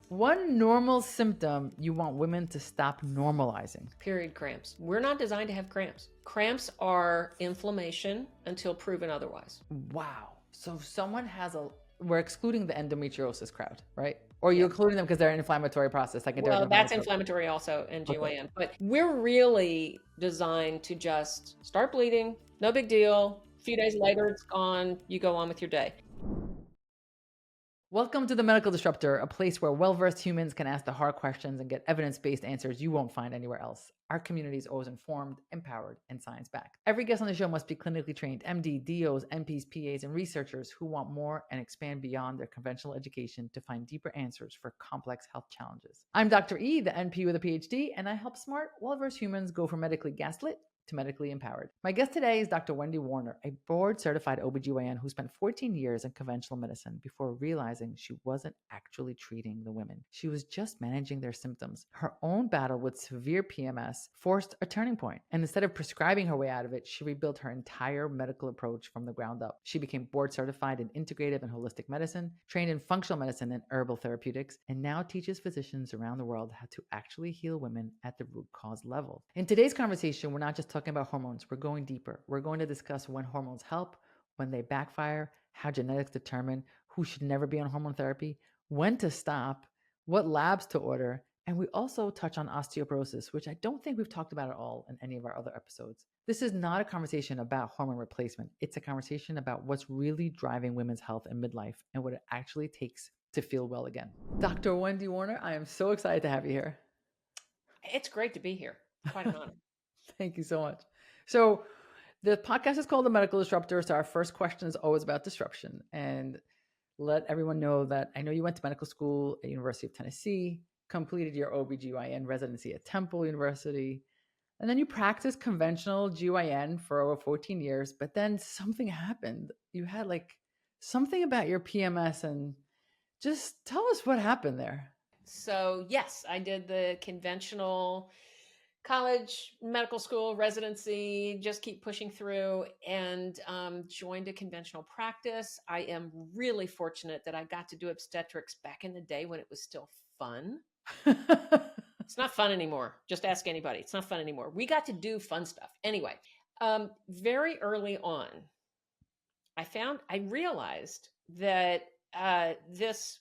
One normal symptom you want women to stop normalizing. Period cramps. We're not designed to have cramps. Cramps are inflammation until proven otherwise. Wow. So if someone has we're excluding the endometriosis crowd, right? Or you're Yeah. including them because they're an inflammatory process, like a Well, that's dermatitis. inflammatory also in Okay. GYN. But we're really designed to just start bleeding, no big deal. A few days later, it's gone. You go on with your day. Welcome to the Medical Disruptor, a place where well-versed humans can ask the hard questions and get evidence-based answers you won't find anywhere else. Our community is always informed, empowered, and science-backed. Every guest on the show must be clinically trained MD, DOs, NPs, PAs, and researchers who want more and expand beyond their conventional education to find deeper answers for complex health challenges. I'm Dr. E, the NP with a PhD, and I help smart, well-versed humans go from medically gaslit to medically empowered. My guest today is Dr. Wendy Warner, a board-certified OB-GYN who spent 14 years in conventional medicine before realizing she wasn't actually treating the women. She was just managing their symptoms. Her own battle with severe PMS forced a turning point, and instead of prescribing her way out of it, she rebuilt her entire medical approach from the ground up. She became board-certified in integrative and holistic medicine, trained in functional medicine and herbal therapeutics, and now teaches physicians around the world how to actually heal women at the root cause level. In today's conversation, we're not just talking about hormones. We're going deeper. We're going to discuss when hormones help, when they backfire, how genetics determine who should never be on hormone therapy, when to stop, what labs to order, and we also touch on osteoporosis, which I don't think we've talked about at all in any of our other episodes. This is not a conversation about hormone replacement. It's a conversation about what's really driving women's health in midlife and what it actually takes to feel well again. Dr. Wendy Warner, I am so excited to have you here. It's great to be here. Quite an honor. Thank you so much. So the podcast is called The Medical Disruptor. So our first question is always about disruption. And let everyone know that I know you went to medical school at University of Tennessee, completed your OB-GYN residency at Temple University, and then you practiced conventional GYN for over 14 years, but then something happened. You had like something about your PMS, and just tell us what happened there. So, yes, I did the conventional college, medical school, residency, just keep pushing through and joined a conventional practice. I am really fortunate that I got to do obstetrics back in the day when it was still fun. It's not fun anymore. Just ask anybody. It's not fun anymore. We got to do fun stuff. Anyway, very early on, I realized that this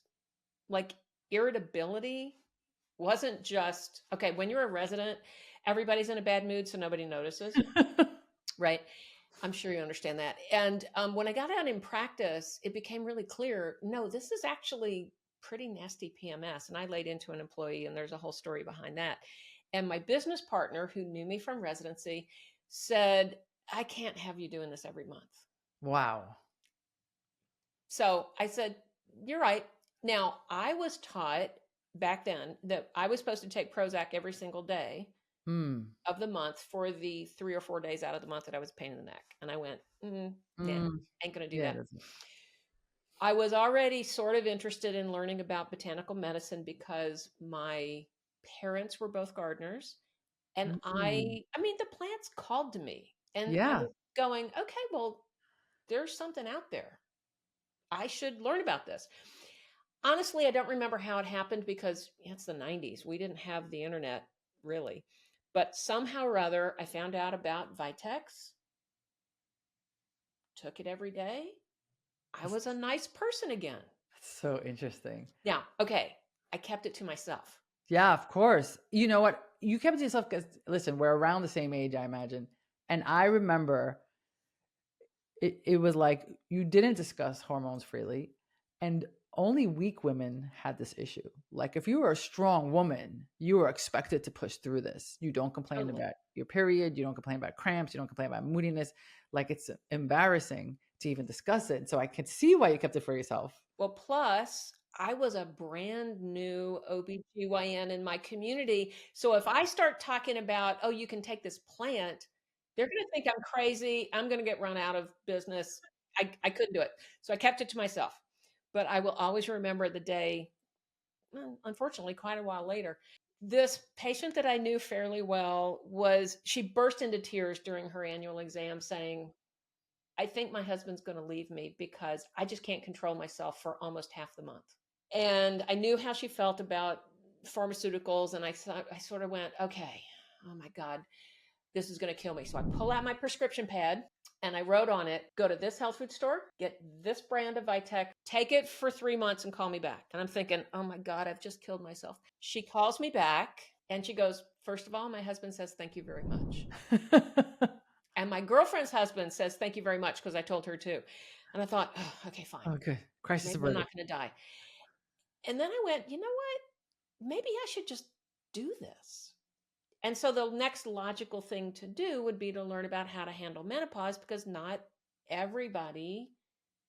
like irritability wasn't just, okay, when you're a resident, everybody's in a bad mood, so nobody notices, right? I'm sure you understand that. And when I got out in practice, it became really clear, no, this is actually pretty nasty PMS. And I laid into an employee, and there's a whole story behind that. And my business partner, who knew me from residency, said, I can't have you doing this every month. Wow. So I said, you're right. Now, I was taught back then that I was supposed to take Prozac every single day of the month for the 3 or 4 days out of the month that I was a pain in the neck. And I went, ain't going to do that. I was already sort of interested in learning about botanical medicine because my parents were both gardeners. And I mean, the plants called to me, and I was going, okay, well, there's something out there. I should learn about this. Honestly, I don't remember how it happened because it's the 90s. We didn't have the internet really. But somehow or other, I found out about Vitex, took it every day. I was a nice person again. That's so interesting. Now, okay, I kept it to myself. Yeah, of course. You know what? You kept it to yourself because, listen, we're around the same age, I imagine. And I remember it was like you didn't discuss hormones freely, and only weak women had this issue. Like if you were a strong woman, you were expected to push through this. You don't complain about your period. You don't complain about cramps. You don't complain about moodiness. Like it's embarrassing to even discuss it. So I can see why you kept it for yourself. Well, plus I was a brand new OB-GYN in my community. So if I start talking about, oh, you can take this plant, they're going to think I'm crazy. I'm going to get run out of business. I couldn't do it. So I kept it to myself. But I will always remember the day, unfortunately, quite a while later. This patient that I knew fairly well she burst into tears during her annual exam saying, I think my husband's going to leave me because I just can't control myself for almost half the month. And I knew how she felt about pharmaceuticals. And I sort of went, okay, oh my God, this is going to kill me. So I pull out my prescription pad and I wrote on it, go to this health food store, get this brand of Vitex, take it for 3 months and call me back. And I'm thinking, oh my God, I've just killed myself. She calls me back and she goes, first of all, my husband says, thank you very much. And my girlfriend's husband says, thank you very much, because I told her too. And I thought, oh, okay, fine. Okay. Crisis Maybe I'm averted. not going to die. And then I went, you know what? Maybe I should just do this. And so the next logical thing to do would be to learn about how to handle menopause, because not everybody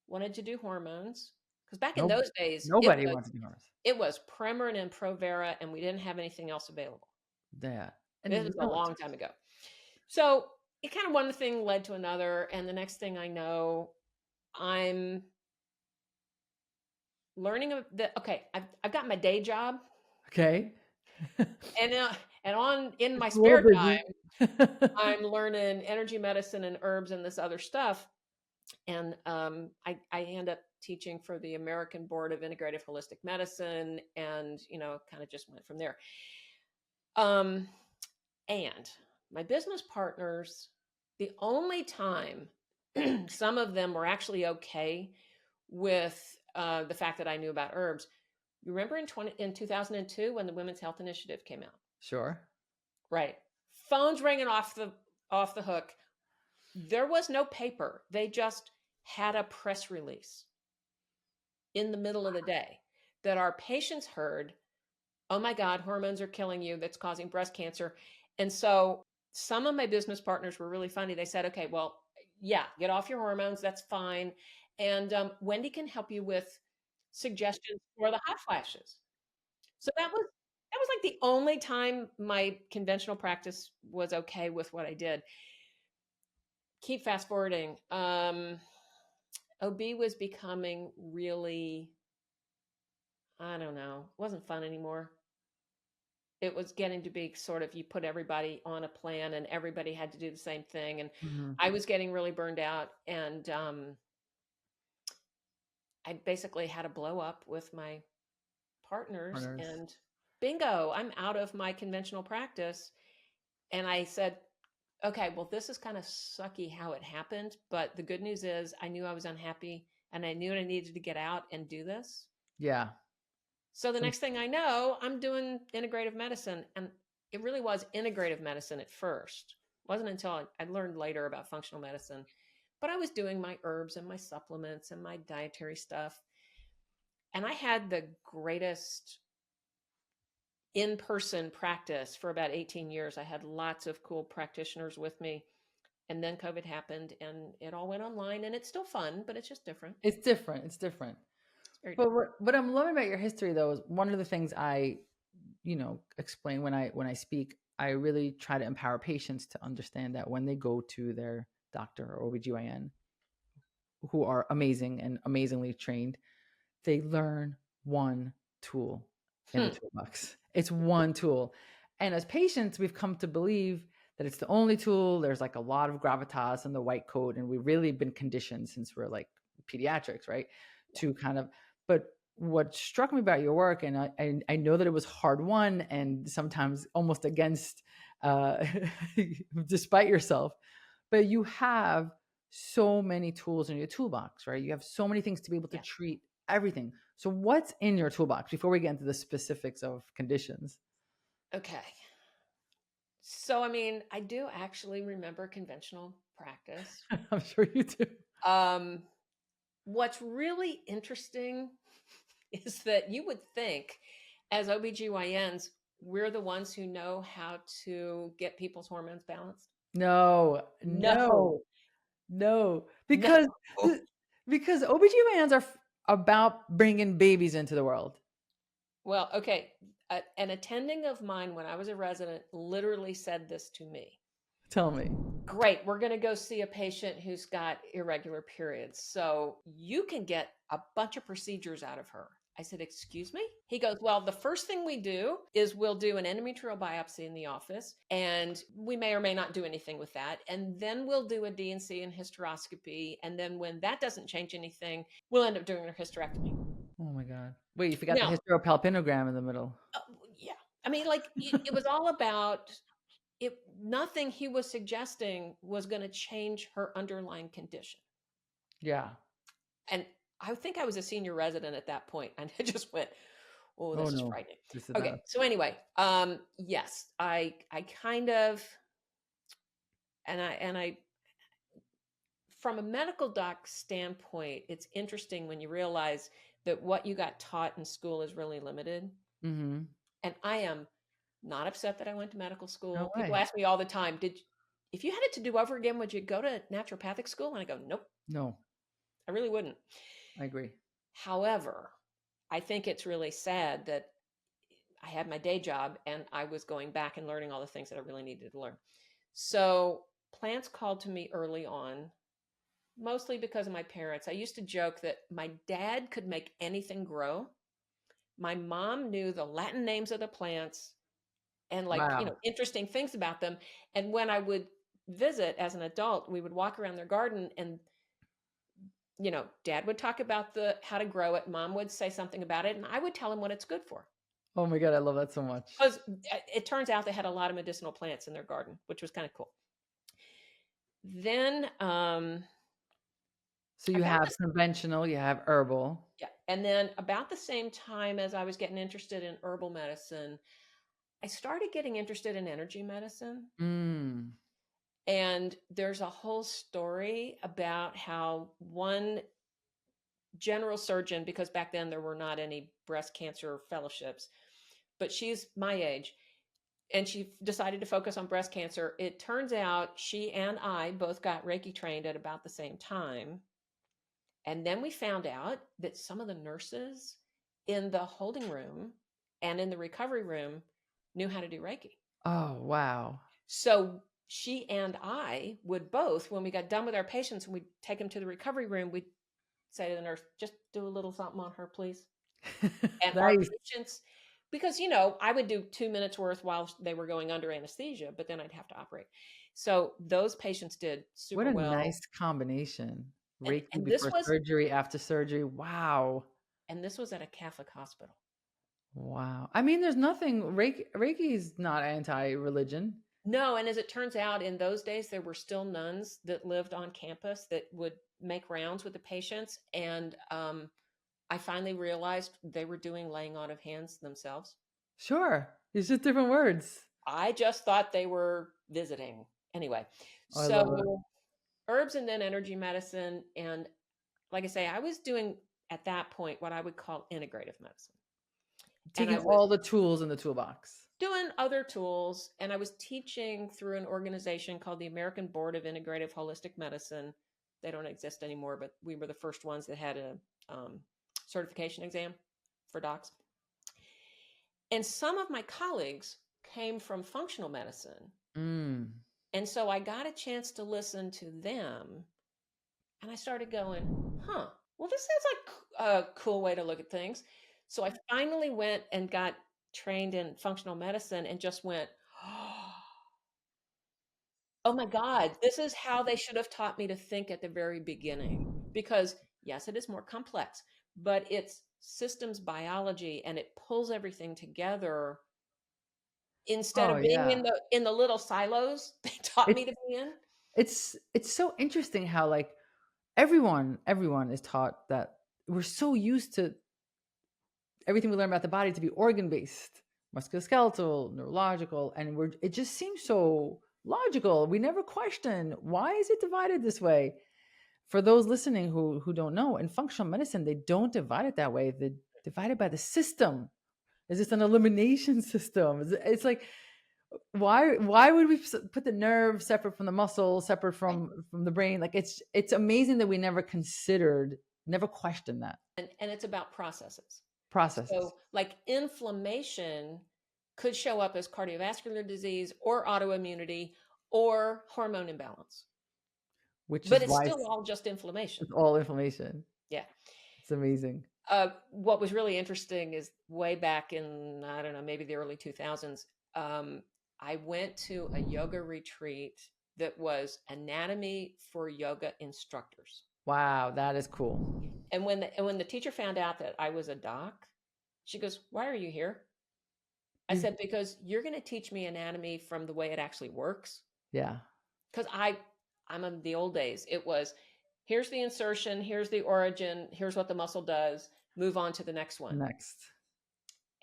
wanted to do hormones. Because back in Nope. those days, Nobody wants to do hormones. it was Premarin and Provera, and we didn't have anything else available. Yeah. This And was a long time ago. So it kind of one thing led to another. And the next thing I know, I'm learning that, okay, I've got my day job. Okay. And in my It's a little spare busy. time, I'm learning energy medicine and herbs and this other stuff. And I end up teaching for the American Board of Integrative Holistic Medicine, and kind of just went from there. And my business partners, the only time some of them were actually okay with the fact that I knew about herbs. You remember in 2002 when the Women's Health Initiative came out? Sure. Right. Phones ringing off the hook. There was no paper. They just had a press release in the middle of the day that our patients heard, oh my God, hormones are killing you. That's causing breast cancer. And so some of my business partners were really funny. They said, okay, well, yeah, get off your hormones. That's fine. And Wendy can help you with suggestions for the hot flashes. So that was like the only time my conventional practice was okay with what I did. Keep fast forwarding. OB was becoming really, I don't know, it wasn't fun anymore. It was getting to be sort of, you put everybody on a plan and everybody had to do the same thing. And I was getting really burned out. And I basically had a blow up with my partners. And bingo, I'm out of my conventional practice. And I said, okay, well, this is kind of sucky how it happened. But the good news is I knew I was unhappy and I knew I needed to get out and do this. Yeah. So the next thing I know, I'm doing integrative medicine. And it really was integrative medicine at first. It wasn't until I learned later about functional medicine. But I was doing my herbs and my supplements and my dietary stuff. And I had the greatest in-person practice for about 18 years. I had lots of cool practitioners with me. And then COVID happened and it all went online, and it's still fun, but it's just different. It's different. It's different. It's very But different. what I'm loving about your history, though, is one of the things I, explain when I speak. I really try to empower patients to understand that when they go to their doctor or OB-GYN, who are amazing and amazingly trained, they learn one tool in the toolbox. It's one tool. And as patients, we've come to believe that it's the only tool. There's like a lot of gravitas in the white coat. And we've really been conditioned since we're like pediatrics, right? To kind of, but what struck me about your work, and I know that it was hard won and sometimes almost against, despite yourself, but you have so many tools in your toolbox, right? You have so many things to be able to treat everything. So what's in your toolbox before we get into the specifics of conditions? Okay. So, I mean, I do actually remember conventional practice. I'm sure you do. What's really interesting is that you would think as OB-GYNs, we're the ones who know how to get people's hormones balanced. No. Because No. because OB-GYNs are about bringing babies into the world. Well, okay. An attending of mine when I was a resident literally said this to me. Tell me. Great, we're going to go see a patient who's got irregular periods. So you can get a bunch of procedures out of her. I said, excuse me? He goes, well, the first thing we do is we'll do an endometrial biopsy in the office, and we may or may not do anything with that. And then we'll do a D&C and hysteroscopy. And then when that doesn't change anything, we'll end up doing a hysterectomy. Oh my God. Wait, you forgot the Now, hysteropalpinogram in the middle. uh, yeah, I mean, like it was all about it. Nothing he was suggesting was going to change her underlying condition. Yeah. And I think I was a senior resident at that point, and I just went, "Oh, Oh this is no. frightening." This is Okay, bad. so anyway, yes, I kind of, and I from a medical doc standpoint, it's interesting when you realize that what you got taught in school is really limited. Mm-hmm. And I am not upset that I went to medical No school. People way. ask me all the time, if you had it to do over again, would you go to naturopathic school? And I go, nope, No, I really wouldn't. I agree. However, I think it's really sad that I had my day job and I was going back and learning all the things that I really needed to learn. So plants called to me early on, mostly because of my parents. I used to joke that my dad could make anything grow. My mom knew the Latin names of the plants and, like, Wow. interesting things about them. And when I would visit as an adult, we would walk around their garden and, dad would talk about the how to grow it, mom would say something about it, and I would tell him what it's good for. Oh my God, I love that so much. Because it turns out they had a lot of medicinal plants in their garden, which was kind of cool. Then So you about have this conventional, you have herbal. yeah, and then about the same time as I was getting interested in herbal medicine, I started getting interested in energy medicine. Mm. And there's a whole story about how one general surgeon, because back then there were not any breast cancer fellowships, but she's my age and she decided to focus on breast cancer. It turns out she and I both got Reiki trained at about the same time. And then we found out that some of the nurses in the holding room and in the recovery room knew how to do Reiki. Oh, wow. So she and I would both, when we got done with our patients and we'd take them to the recovery room, we'd say to the nurse, just do a little something on her, please. And our Nice. patients, because, I would do 2 minutes worth while they were going under anesthesia, but then I'd have to operate. So those patients did What super a well. nice combination. And, Reiki and this before was, surgery, after surgery. Wow. and this was at a Catholic hospital. Wow. I mean, there's nothing, Reiki is not anti-religion. No, and as it turns out, in those days, there were still nuns that lived on campus that would make rounds with the patients. And I finally realized they were doing laying on of hands themselves. Sure. It's just different words. I just thought they were visiting. Anyway, Oh, I love it. so herbs and then energy medicine. And like I say, I was doing at that point what I would call integrative medicine. And Taking I was all the tools in the toolbox. doing other tools, and I was teaching through an organization called the American Board of Integrative Holistic Medicine. They don't exist anymore, but we were the first ones that had a certification exam for docs. And some of my colleagues came from functional medicine. Mm. And so I got a chance to listen to them. And I started going, well, this sounds like a cool way to look at things. So I finally went and got trained in functional medicine and just went, oh my God, this is how they should have taught me to think at the very beginning. Because yes, it is more complex, but it's systems biology and it pulls everything together instead Oh, of being yeah. in the little silos they taught It, me to be in. it's so interesting how, like, everyone is taught that we're so used to everything we learn about the body to be organ based, musculoskeletal, neurological, and it just seems so logical. We never question, why is it divided this way? For those listening who don't know, in functional medicine they don't divide it that way. They divide it by the system. Is this an elimination system? It's like, why would we put the nerve separate from the muscle, separate Right. from the brain? Like, it's amazing that we never questioned that And it's about processes. processes, So, like inflammation could show up as cardiovascular disease or autoimmunity or hormone imbalance, which but is it's why still all just inflammation. it's all inflammation. Yeah. It's amazing. What was really interesting is way back in, I don't know, maybe the early 2000s, I went to a yoga retreat that was anatomy for yoga instructors. Wow, that is cool. And when the teacher found out that I was a doc, she goes, "Why are you here?" I You, said, "Because you're going to teach me anatomy from the way it actually works." yeah. Because I'm in the old days. It was, here's the insertion, here's the origin, here's what the muscle does. Move on to the next one. Next.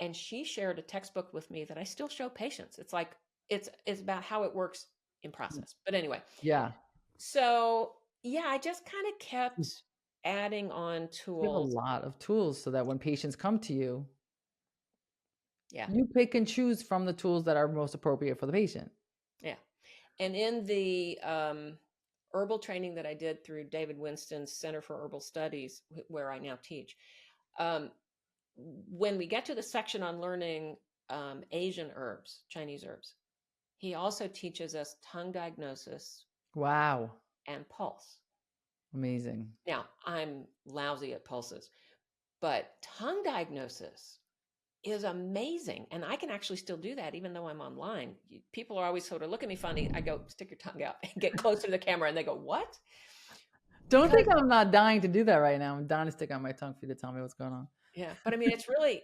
And she shared a textbook with me that I still show patients. It's like it's about how it works in process. But anyway, Yeah. so yeah, I just kind of You kept adding on have a tools. lot of tools so that when patients come to you, Yeah. you pick and choose from the tools that are most appropriate for the patient. Yeah. And in the herbal training that I did through David Winston's Center for Herbal Studies, where I now teach, um, when we get to the section on learning Asian herbs, Chinese herbs, he also teaches us tongue diagnosis Wow. and pulse. Amazing. Now, I'm lousy at pulses, but tongue diagnosis is amazing. And I can actually still do that even though I'm online. People are always sort of look at me funny. I go, stick your tongue out and get closer to the camera. And they go, what? Don't Because, think I'm not dying to do that right now. I'm dying to stick out my tongue for you to tell me what's going on. yeah, but I mean, it's really,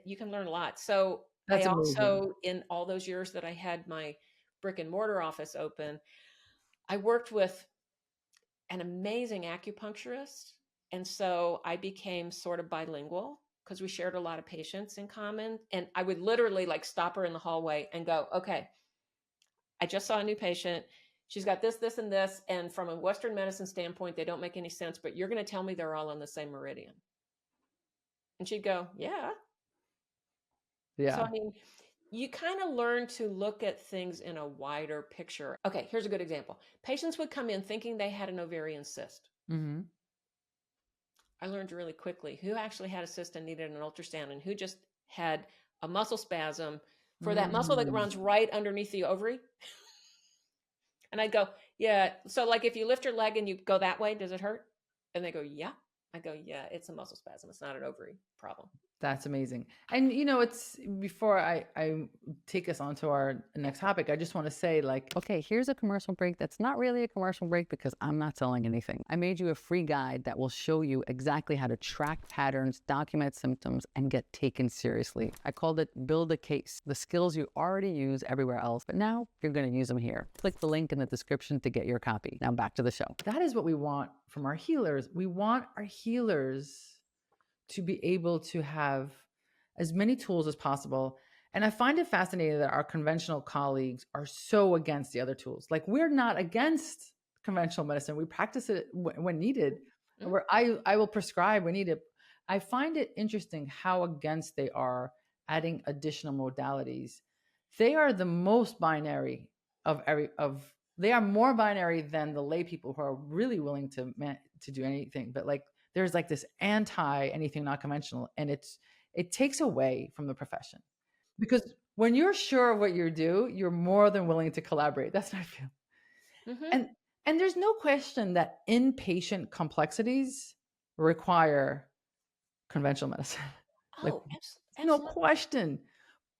you can learn a lot. So I That's amazing. also, in all those years that I had my brick and mortar office open, I worked with an amazing acupuncturist. And so I became sort of bilingual because we shared a lot of patients in common. And I would literally like stop her in the hallway and go, okay, I just saw a new patient. She's got this, this, and this. And from a Western medicine standpoint, they don't make any sense, but you're going to tell me they're all on the same meridian. And she'd go, yeah. So, Yeah. I mean, you kind of learn to look at things in a wider picture. Okay, here's a good example. Patients would come in thinking they had an ovarian cyst. Mm-hmm. I learned really quickly who actually had a cyst and needed an ultrasound and who just had a muscle spasm for that muscle that Mm. runs right underneath the ovary. And I'd go, yeah. So like if you lift your leg and you go that way, does it hurt? And they go, yeah. I go, yeah, it's a muscle spasm. It's not an ovary problem. That's amazing. And it's before I take us on to our next topic, I just want to say, like, okay, here's a commercial break that's not really a commercial break because I'm not selling anything. I made you a free guide that will show you exactly how to track patterns, document symptoms, and get taken seriously. I called it Build a Case, the skills you already use everywhere else, but now you're going to use them here. Click the link in the description to get your copy. Now back to the show. That is what we want from our healers. We want our healers to be able to have as many tools as possible. And I find it fascinating that our conventional colleagues are so against the other tools. Like, we're not against conventional medicine. We practice it when needed. Mm-hmm. Where I will prescribe when needed. I find it interesting how against they are adding additional modalities. They are the most binary they are more binary than the lay people who are really willing to do anything. But like, there's like this anti anything not conventional, and it takes away from the profession, because when you're sure of what you do, you're more than willing to collaborate. That's what I feel. Mm-hmm. And there's no question that inpatient complexities require conventional medicine. Like, Oh, no absolutely. question.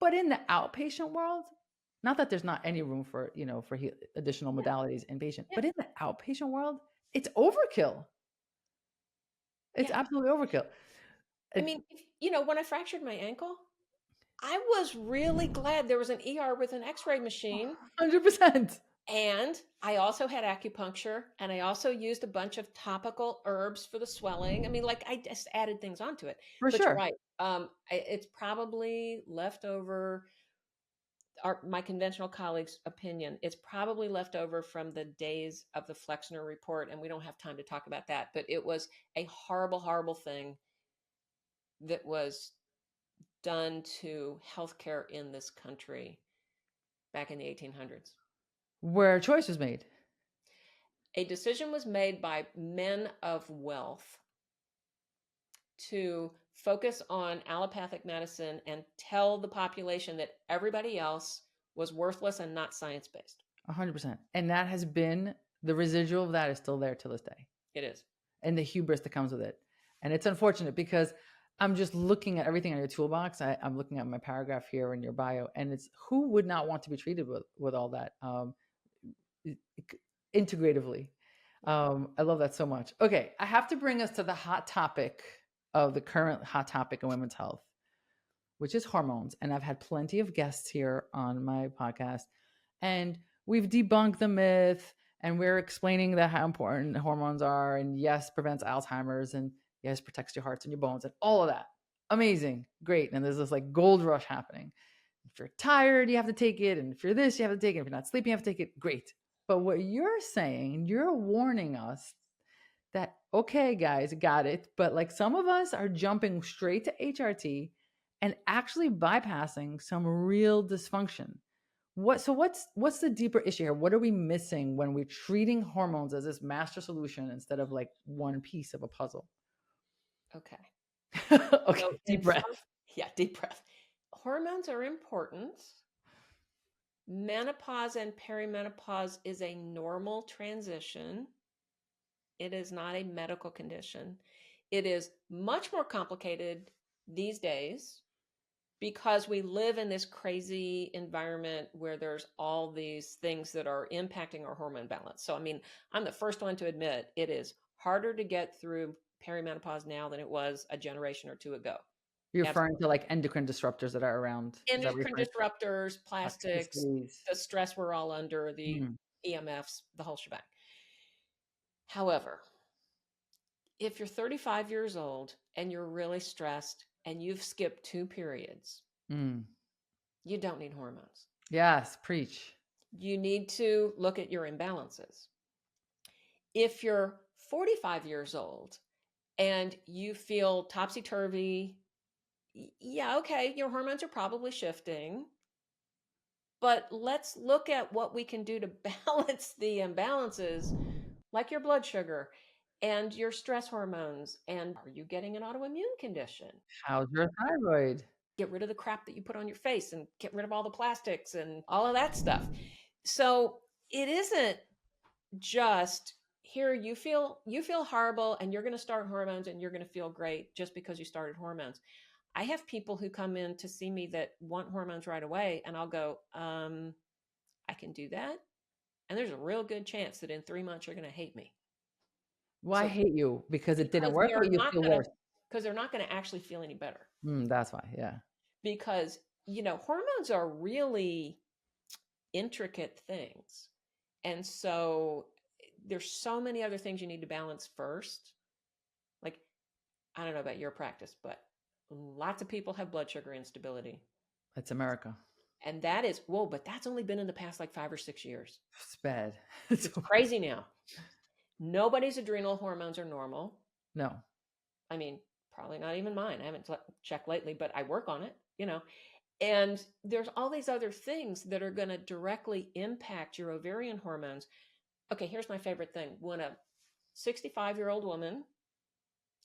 But in the outpatient world, not that there's not any room for additional Yeah. modalities inpatient, Yeah. but in the outpatient world, it's overkill. It's Yeah. absolutely overkill. I mean, when I fractured my ankle, I was really glad there was an ER with an x-ray machine. 100%. And I also had acupuncture, and I also used a bunch of topical herbs for the swelling. I mean, like, I just added things onto it. For But you're sure. right. It's probably left over my conventional colleagues' opinion. It's probably left over from the days of the Flexner report, and we don't have time to talk about that. But it was a horrible, horrible thing that was done to healthcare in this country back in the 1800s. Where a choice was made. A decision was made by men of wealth to focus on allopathic medicine and tell the population that everybody else was worthless and not science-based. 100%. And that has been, the residual of that is still there to this day. It is. And the hubris that comes with it. And it's unfortunate because I'm just looking at everything on your toolbox. I'm looking at my paragraph here in your bio, and it's, who would not want to be treated with all that integratively? I love that so much. Okay, I have to bring us to the hot topic of the current hot topic in women's health, which is hormones. And I've had plenty of guests here on my podcast, and we've debunked the myth, and we're explaining that how important hormones are, and yes, prevents Alzheimer's, and yes, protects your hearts and your bones, and all of that. Amazing, great. And there's this like gold rush happening. If you're tired, you have to take it, and if you're this, you have to take it. If you're not sleeping, you have to take it. Great. But what you're saying, you're warning us that, okay, guys, got it. But like some of us are jumping straight to HRT and actually bypassing some real dysfunction. What's the deeper issue here? What are we missing when we're treating hormones as this master solution instead of like one piece of a puzzle? Okay. Okay, So deep breath. yeah, deep breath. Hormones are important. Menopause and perimenopause is a normal transition. It is not a medical condition. It is much more complicated these days because we live in this crazy environment where there's all these things that are impacting our hormone balance. So, I mean, I'm the first one to admit it is harder to get through perimenopause now than it was a generation or two ago. You're referring Absolutely. to like endocrine disruptors that are around. Is that what you're Endocrine referring to? disruptors, plastics, Toxicities. the stress we're all under, the Mm. EMFs, the whole shebang. However, if you're 35 years old and you're really stressed and you've skipped 2 periods, Mm. you don't need hormones. Yes, preach. You need to look at your imbalances. If you're 45 years old and you feel topsy-turvy, yeah, okay, your hormones are probably shifting, but let's look at what we can do to balance the imbalances, like your blood sugar and your stress hormones. And are you getting an autoimmune condition? How's your thyroid? Get rid of the crap that you put on your face and get rid of all the plastics and all of that stuff. So it isn't just here you feel horrible and you're going to start hormones and you're going to feel great just because you started hormones. I have people who come in to see me that want hormones right away, and I'll go, I can do that. And there's a real good chance that in 3 months you're going to hate me. Why So hate you? Because it didn't because work, or you feel worse? they're not going to actually feel any better. That's why. Yeah. Because, hormones are really intricate things. And so there's so many other things you need to balance first. Like, I don't know about your practice, but lots of people have blood sugar instability. It's America. And that is, whoa, but that's only been in the past like 5 or 6 years. It's bad. It's crazy now. Nobody's adrenal hormones are normal. No. I mean, probably not even mine. I haven't checked lately, but I work on it, And there's all these other things that are going to directly impact your ovarian hormones. Okay, here's my favorite thing. When a 65-year-old woman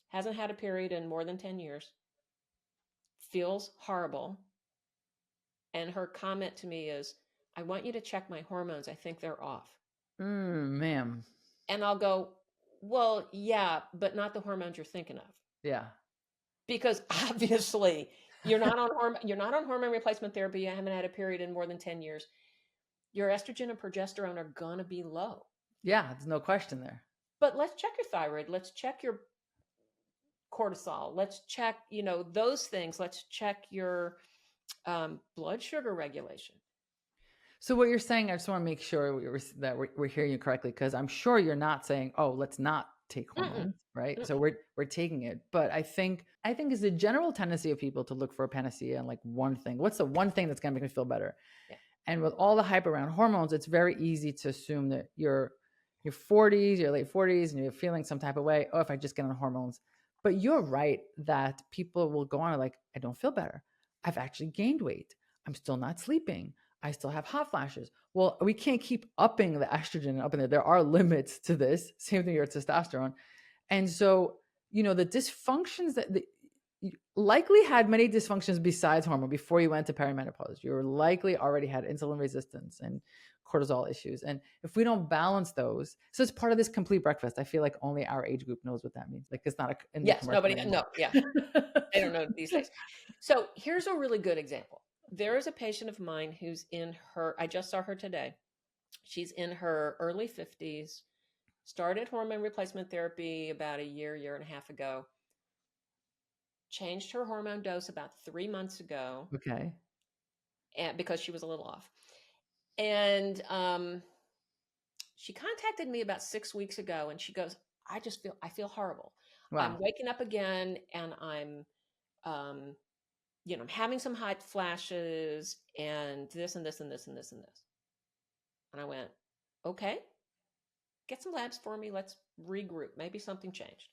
hasn't had a period in more than 10 years, feels horrible, and her comment to me is, I want you to check my hormones. I think they're off. Ma'am. And I'll go, well, yeah, but not the hormones you're thinking of. Yeah. Because obviously you're not on hormone replacement therapy. You haven't had a period in more than 10 years. Your estrogen and progesterone are going to be low. Yeah, there's no question there. But let's check your thyroid. Let's check your cortisol. Let's check, those things. Let's check your blood sugar regulation. So what you're saying, I just want to make sure that we're hearing you correctly, because I'm sure you're not saying, oh, let's not take hormones, right? So we're taking it. But I think it's a general tendency of people to look for a panacea and like one thing. What's the one thing that's going to make me feel better? Yeah. And with all the hype around hormones, it's very easy to assume that your 40s, your late 40s, and you're feeling some type of way. Oh, if I just get on hormones. But you're right that people will go on like, I don't feel better. I've actually gained weight. I'm still not sleeping. I still have hot flashes. Well, we can't keep upping the estrogen up in there. There are limits to this. Same thing with testosterone. And so, the dysfunctions that you likely had many dysfunctions besides hormone before you went to perimenopause. You likely already had insulin resistance and cortisol issues. And if we don't balance those, so it's part of this complete breakfast. I feel like only our age group knows what that means. Like it's not yes, nobody, no, yeah. They don't know these days. So here's a really good example. There is a patient of mine who's I just saw her today. She's in her early 50s, Started hormone replacement therapy about a year and a half ago. Changed her hormone dose about 3 months ago, Okay. and because she was a little off. And she contacted me about 6 weeks ago, and she goes, I feel horrible. I'm Wow. waking up again, and um, I'm having some hot flashes, and this and this and this and this and this. And I went, okay, get some labs for me. Let's regroup. Maybe something changed.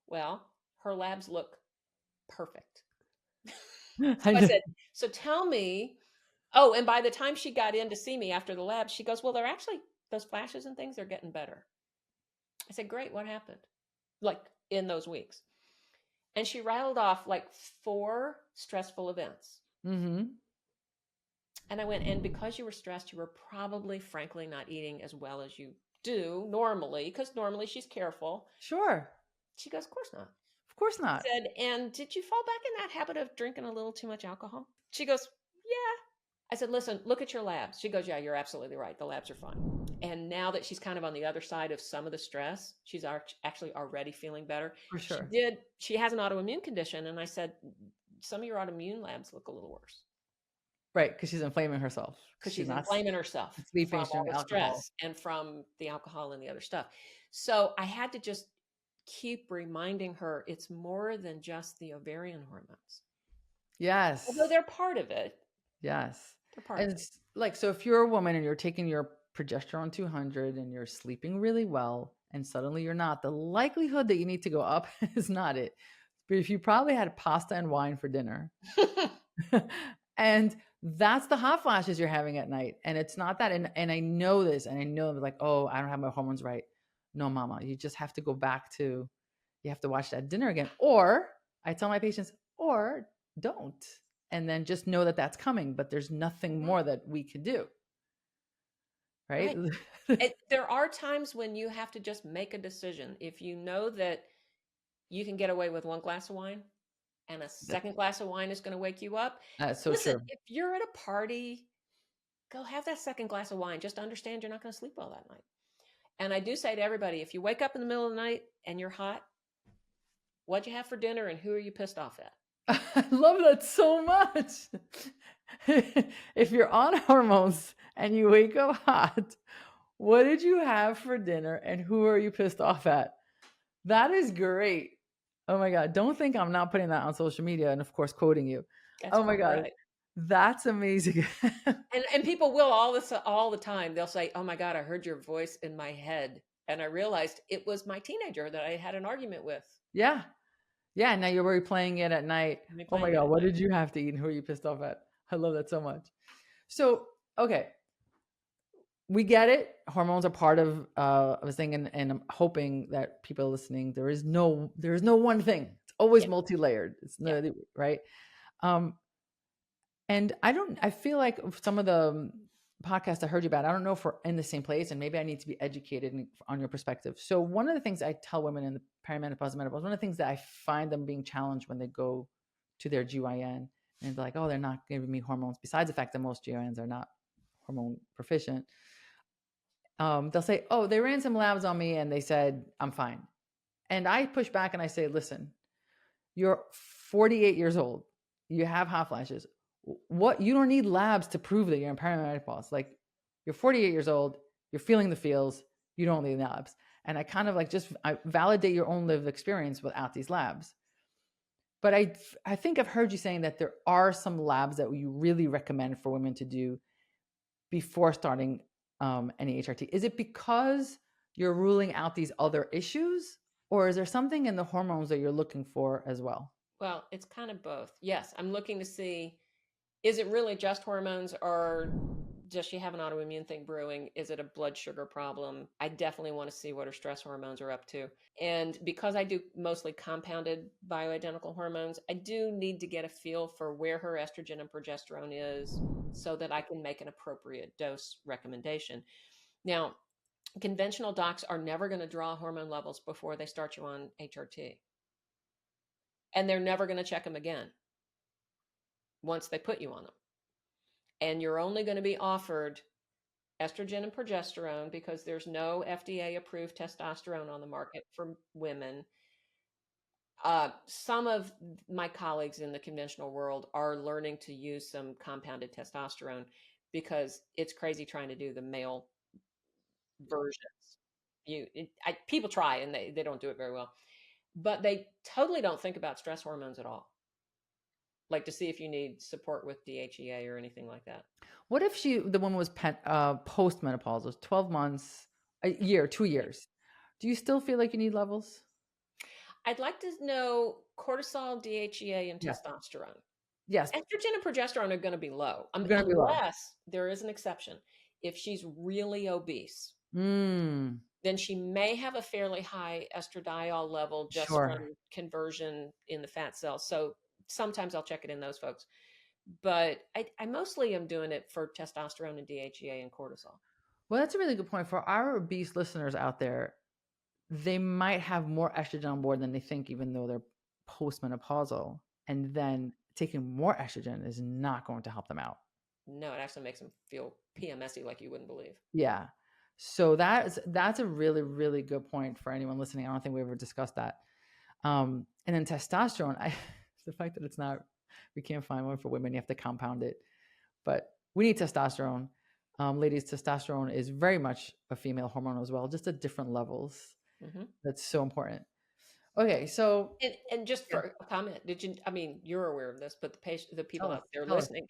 Well, her labs look perfect. So I I know. said, so tell me. Oh, and by the time she got in to see me after the lab, she goes, well, they're actually, those flashes and things are getting better. I said, great. What happened? Like in those weeks. And she rattled off like 4 stressful events. Mm-hmm. And I went, and because you were stressed, you were probably, frankly, not eating as well as you do normally, because normally she's careful. Sure. She goes, of course not. Of course I not. said, and did you fall back in that habit of drinking a little too much alcohol? She goes, yeah. I said, listen, look at your labs. She goes, yeah, you're absolutely right. The labs are fine. And now that she's kind of on the other side of some of the stress, she's actually already feeling better. For sure. She has an autoimmune condition. And I said, some of your autoimmune labs look a little worse. Right. Because she's inflaming herself. Because She's she's not inflaming herself sleeping, from she's all drinking the alcohol. stress and from the alcohol and the other stuff. So I had to just keep reminding her it's more than just the ovarian hormones. Although Yes. they're part of it. Yes. They're part And of it. it's like, so if you're a woman and you're taking your progesterone 200 and you're sleeping really well, and suddenly you're not, the likelihood that you need to go up is not it. But if you probably had pasta and wine for dinner, and that's the hot flashes you're having at night, and it's not that, and I know this, and I know like, oh, I don't have my hormones right. No, mama, you just have to go back to, you have to watch that dinner again, or I tell my patients, or don't, and then just know that that's coming, but there's nothing more that we can do, right? Right. There are times when you have to just make a decision. If you know that you can get away with 1 glass of wine and a That- second glass of wine is going to wake you up, that's so listen, true. if you're at a party, go have that second glass of wine. Just understand you're not going to sleep well that night. And I do say to everybody, if you wake up in the middle of the night and you're hot, what'd you have for dinner and who are you pissed off at? I love that so much. If you're on hormones and you wake up hot, what did you have for dinner and who are you pissed off at? That is great. Oh my God. Don't think I'm not putting that on social media and, of course, quoting you. That's Oh my quite God. right. That's amazing. And people will all the time. They'll say, "Oh my God, I heard your voice in my head." And I realized it was my teenager that I had an argument with. Yeah. Yeah. Now you're replaying it at night. Oh my Replaying it God. at What night. did you have to eat and who are you pissed off at? I love that so much. So, okay. We get it. Hormones are part of a thing, and I'm hoping that people listening, there is no one thing. It's always Yeah. multi-layered. It's Yeah. no, right. Um, and I feel like some of the podcasts I heard you about, I don't know if we're in the same place, and maybe I need to be educated on your perspective. So one of the things I tell women in the perimenopause and menopause, one of the things that I find them being challenged when they go to their GYN and they're like, oh, they're not giving me hormones. Besides the fact that most GYNs are not hormone proficient, they'll say, oh, they ran some labs on me and they said I'm fine. And I push back and I say, listen, you're 48 years old. You have hot flashes. What, you don't need labs to prove that you're in perimenopause. Like, you're 48 years old. You're feeling the feels. You don't need labs. And I kind of like I validate your own lived experience without these labs. But I think I've heard you saying that there are some labs that you really recommend for women to do before starting any HRT. Is it because you're ruling out these other issues, or is there something in the hormones that you're looking for as well? Well, it's kind of both. Yes, I'm looking to see, is it really just hormones, or does she have an autoimmune thing brewing? Is it a blood sugar problem? I definitely want to see what her stress hormones are up to. And because I do mostly compounded bioidentical hormones, I do need to get a feel for where her estrogen and progesterone is so that I can make an appropriate dose recommendation. Now, conventional docs are never going to draw hormone levels before they start you on HRT. And they're never going to check them again once they put you on them. And you're only going to be offered estrogen and progesterone, because there's no FDA approved testosterone on the market for women. Some of my colleagues in the conventional world are learning to use some compounded testosterone because it's crazy trying to do the male versions. People try and they don't do it very well, but they totally don't think about stress hormones at all. Like to see if you need support with DHEA or anything like that. What if the woman was post-menopause, was 12 months, a year, 2 years? Do you still feel like you need levels? I'd like to know cortisol, DHEA, and Yes. testosterone. Yes. Estrogen and progesterone are going to be low, They're gonna be low. unless there is an exception. If she's really obese, Mm, then she may have a fairly high estradiol level just from sure. conversion in the fat cells. So sometimes I'll check it in those folks. But I mostly am doing it for testosterone and DHEA and cortisol. Well, that's a really good point. For our obese listeners out there, they might have more estrogen on board than they think, even though they're postmenopausal. And then taking more estrogen is not going to help them out. No, it actually makes them feel PMSy like you wouldn't believe. Yeah. So that's a really, really good point for anyone listening. I don't think we ever discussed that. And then testosterone, the fact that it's not, we can't find one for women, you have to compound it. But we need testosterone. Ladies, testosterone is very much a female hormone as well, just at different levels. Mm-hmm. That's so important. Okay, so And just yeah, for a comment, did you? I mean, you're aware of this, but the people tell us, out there tell us. listening,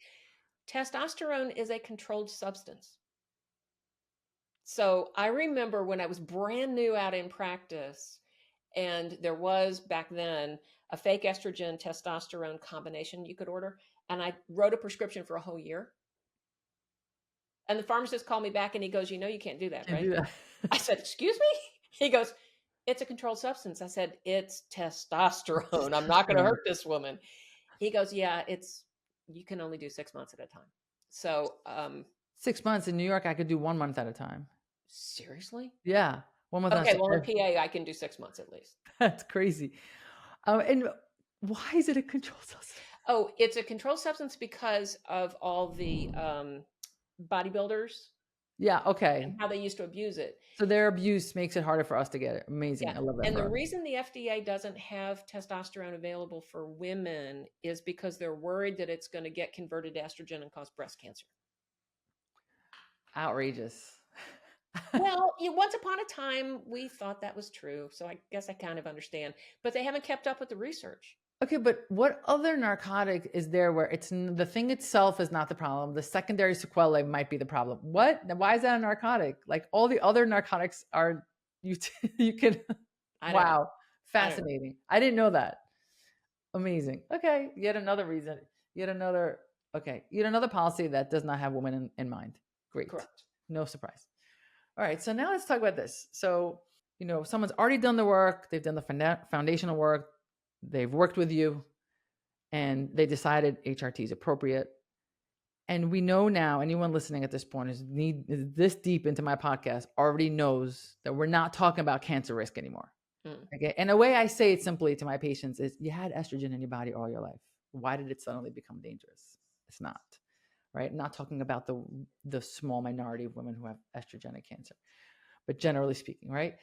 testosterone is a controlled substance. So I remember when I was brand new out in practice, and there was back then a fake estrogen testosterone combination you could order, and I wrote a prescription for a whole year. And the pharmacist called me back and he goes, "You know, you can't do that, Can't right?" do that. I said, "Excuse me?" He goes, "It's a controlled substance." I said, "It's testosterone. I'm not going to Testosterone. hurt this woman." He goes, "Yeah, you can only do 6 months at a time." So, 6 months in New York, I could do 1 month at a time. seriously? Yeah, 1 month. Okay, well, in PA, I can do 6 months at least. That's crazy. And why is it a controlled substance? Oh, it's a controlled substance because of all the bodybuilders Yeah, and okay. how they used to abuse it. So their abuse makes it harder for us to get it. Yeah. Amazing. I love that And for the us. reason the FDA doesn't have testosterone available for women is because they're worried that it's going to get converted to estrogen and cause breast cancer. Outrageous. Well, once upon a time, we thought that was true. So I guess I kind of understand. But they haven't kept up with the research. Okay, but what other narcotic is there where the thing itself is not the problem? The secondary sequelae might be the problem. What? Why is that a narcotic? Like all the other narcotics are, you you can, I don't know. wow, I don't know. fascinating. I didn't know that. Amazing. Okay, yet another reason, yet another, okay, yet another policy that does not have women in mind. Great. Correct. No surprise. All right, so now let's talk about this. So, someone's already done the work, they've done the foundational work, they've worked with you, and they decided HRT is appropriate. And we know now, anyone listening at this point is this deep into my podcast already knows that we're not talking about cancer risk anymore. Mm. Okay. And the way I say it simply to my patients is you had estrogen in your body all your life. Why did it suddenly become dangerous? It's not. Right. I'm not talking about the small minority of women who have estrogenic cancer, but generally speaking, right?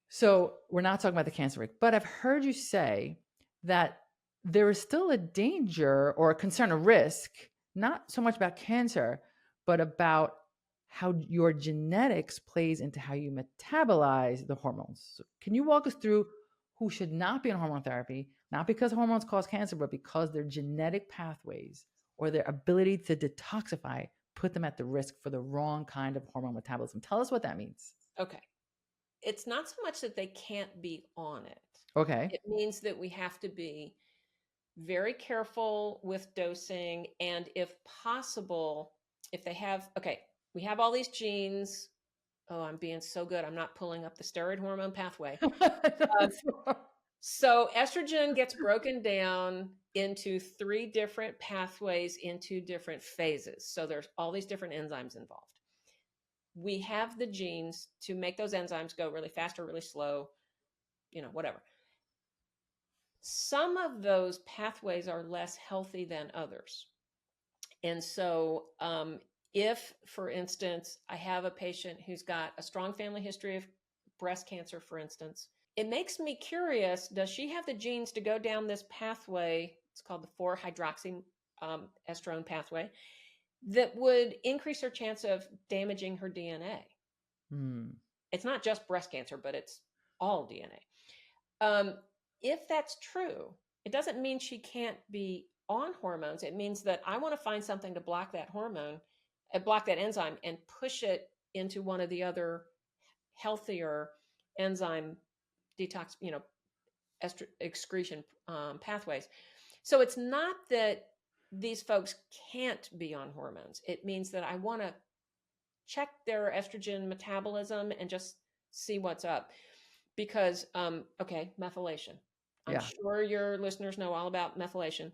So we're not talking about the cancer rate, but I've heard you say that there is still a danger or a concern, a risk, not so much about cancer, but about how your genetics plays into how you metabolize the hormones. So can you walk us through who should not be on hormone therapy, not because hormones cause cancer, but because their genetic pathways or their ability to detoxify put them at the risk for the wrong kind of hormone metabolism? Tell us what that means. Okay. It's not so much that they can't be on it. Okay. It means that we have to be very careful with dosing. And if possible, if they have, okay, we have all these genes. Oh, I'm being so good. I'm not pulling up the steroid hormone pathway. So estrogen gets broken down into 3 different pathways into different phases. So there's all these different enzymes involved. We have the genes to make those enzymes go really fast or really slow, whatever. Some of those pathways are less healthy than others. And so If, for instance, I have a patient who's got a strong family history of breast cancer, for instance, it makes me curious, does she have the genes to go down this pathway? It's called the 4-hydroxy estrone pathway that would increase her chance of damaging her DNA. It's not just breast cancer, but it's all DNA. If that's true, it doesn't mean she can't be on hormones. It means that I want to find something to block that hormone, block that enzyme, and push it into one of the other healthier enzyme detox, excretion pathways. So it's not that these folks can't be on hormones. It means that I want to check their estrogen metabolism and just see what's up. Because, okay, methylation. I'm Yeah. sure your listeners know all about methylation.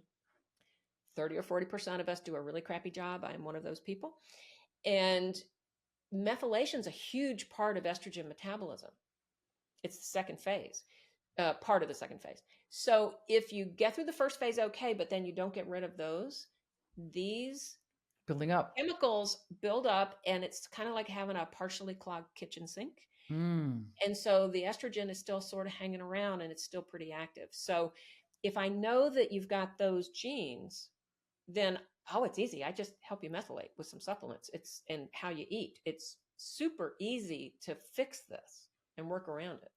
30 or 40% of us do a really crappy job. I am one of those people. And methylation is a huge part of estrogen metabolism. It's the second phase, part of the second phase. So if you get through the first phase, okay, but then you don't get rid of those, these Building up. chemicals build up, and it's kind of like having a partially clogged kitchen sink. Mm. And so the estrogen is still sort of hanging around and it's still pretty active. So if I know that you've got those genes, then, oh, it's easy. I just help you methylate with some supplements. And how you eat. It's super easy to fix this and work around it.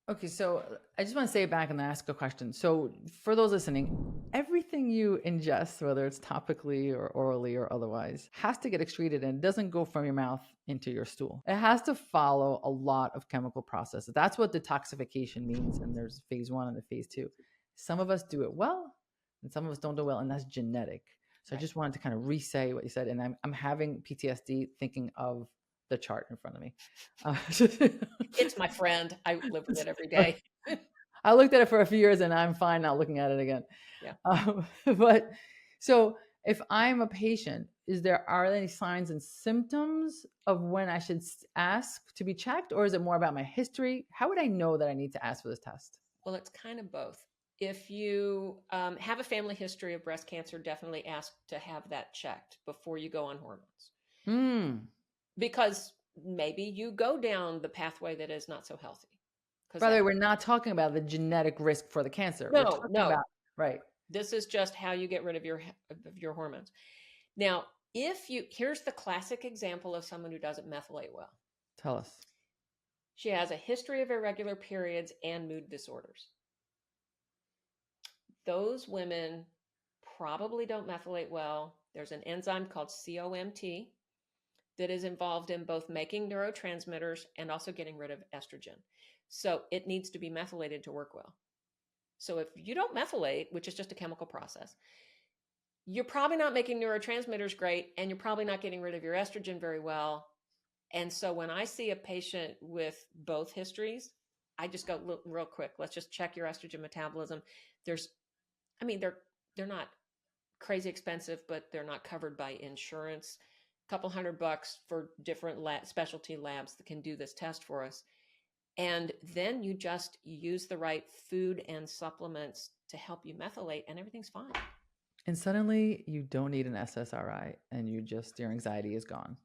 Okay, so I just want to say it back and then ask a question. So for those listening, everything you ingest, whether it's topically or orally or otherwise, has to get excreted and it doesn't go from your mouth into your stool. It has to follow a lot of chemical processes. That's what detoxification means. And there's phase 1 and the phase 2. Some of us do it well and some of us don't do it well, and that's genetic. So I just wanted to kind of re-say what you said. And I'm having PTSD thinking of the chart in front of me. It's my friend. I live with it every day. I looked at it for a few years and I'm fine now looking at it again. Yeah. But so if I'm a patient, are there any signs and symptoms of when I should ask to be checked, or is it more about my history? How would I know that I need to ask for this test? Well, it's kind of both. If you have a family history of breast cancer, definitely ask to have that checked before you go on hormones. Because maybe you go down the pathway that is not so healthy. By the way, we're not talking about the genetic risk for the cancer. No, we're talking no. about, right. This is just how you get rid of your hormones. Now, here's the classic example of someone who doesn't methylate well. Tell us. She has a history of irregular periods and mood disorders. Those women probably don't methylate well. There's an enzyme called COMT that is involved in both making neurotransmitters and also getting rid of estrogen. So it needs to be methylated to work well. So if you don't methylate, which is just a chemical process, you're probably not making neurotransmitters great, and you're probably not getting rid of your estrogen very well. And so when I see a patient with both histories, I just go real quick. Let's just check your estrogen metabolism. They're not crazy expensive, but they're not covered by insurance. A couple $100 for different specialty labs that can do this test for us. And then you just use the right food and supplements to help you methylate, and everything's fine. And suddenly you don't need an SSRI and your anxiety is gone.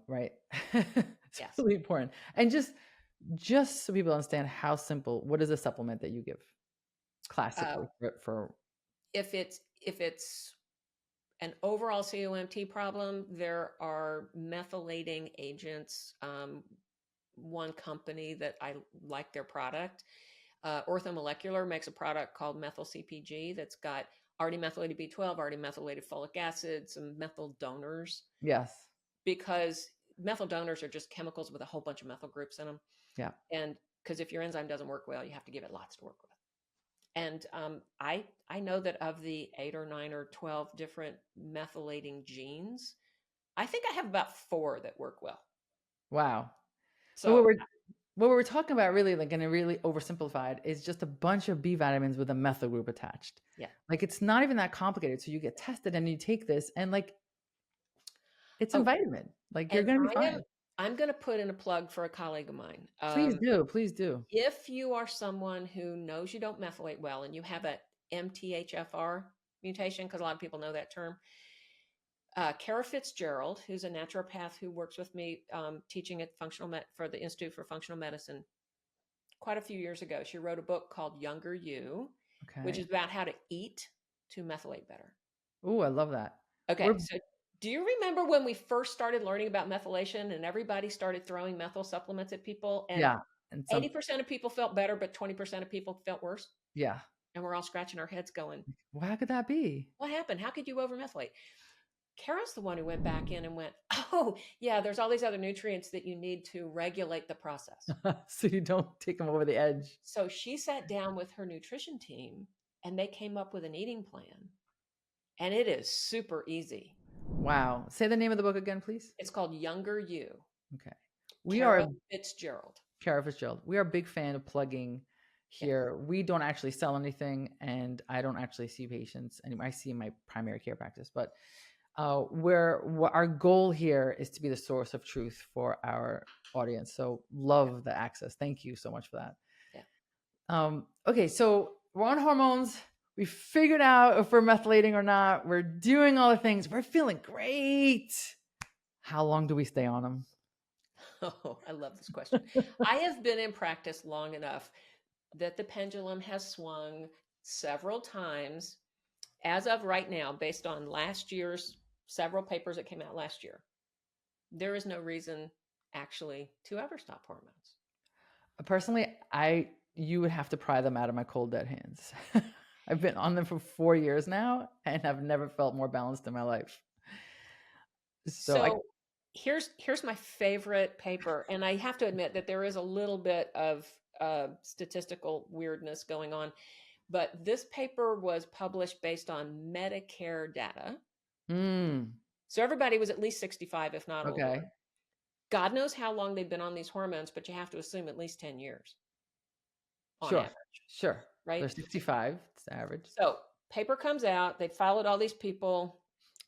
Right. It's Yes. really important. And just so people understand how simple, what is a supplement that you give classically for? If it's an overall COMT problem, there are methylating agents. One company that I like their product, Orthomolecular, makes a product called methyl CPG that's got already methylated B12, already methylated folic acid, some methyl donors. Yes. Because methyl donors are just chemicals with a whole bunch of methyl groups in them. Yeah. And because if your enzyme doesn't work well, you have to give it lots to work with. And I know that of the 8 or 9 or 12 different methylating genes, I think I have about 4 that work well. Wow. So what we're talking about really, like, in a really oversimplified, is just a bunch of B vitamins with a methyl group attached. Yeah. Like, it's not even that complicated. So you get tested and you take this and like, it's a vitamin. Like, you're going to be fine. I'm going to put in a plug for a colleague of mine. Please do. Please do. If you are someone who knows you don't methylate well and you have a MTHFR mutation, because a lot of people know that term, Kara Fitzgerald, who's a naturopath who works with me teaching at for the Institute for Functional Medicine quite a few years ago. She wrote a book called Younger You, which Okay. is about how to eat to methylate better. Ooh, I love that. Okay, We're so do you remember when we first started learning about methylation and everybody started throwing methyl supplements at people and yeah, and some 80% of people felt better, but 20% of people felt worse? yeah. And we're all scratching our heads going, Well, how could that be? what happened? How could you overmethylate? Kara's the one who went back in and went, oh, yeah, there's all these other nutrients that you need to regulate the process. So you don't take them over the edge. So she sat down with her nutrition team and they came up with an eating plan. And it is super easy. Wow. Say the name of the book again, please. It's called Younger You. Okay. We Kara are Fitzgerald. Kara Fitzgerald. We are a big fan of plugging here. Yeah. We don't actually sell anything, and I don't actually see patients anymore. I see my primary care practice, but our goal here is to be the source of truth for our audience. So love the access. Thank you so much for that. Yeah. Okay, so we're on hormones. We figured out if we're methylating or not. We're doing all the things. We're feeling great. How long do we stay on them? Oh, I love this question. I have been in practice long enough that the pendulum has swung several times as of right now, based on last year's several papers that came out last year. There is no reason actually to ever stop hormones. Personally, you would have to pry them out of my cold dead hands. I've been on them for 4 years now and have never felt more balanced in my life. So here's my favorite paper, and I have to admit that there is a little bit of statistical weirdness going on, but this paper was published based on Medicare data. So everybody was at least 65, if not older. God knows how long they've been on these hormones, but you have to assume at least 10 years on average. Sure. Right? They're 65. It's the average. So paper comes out. They followed all these people.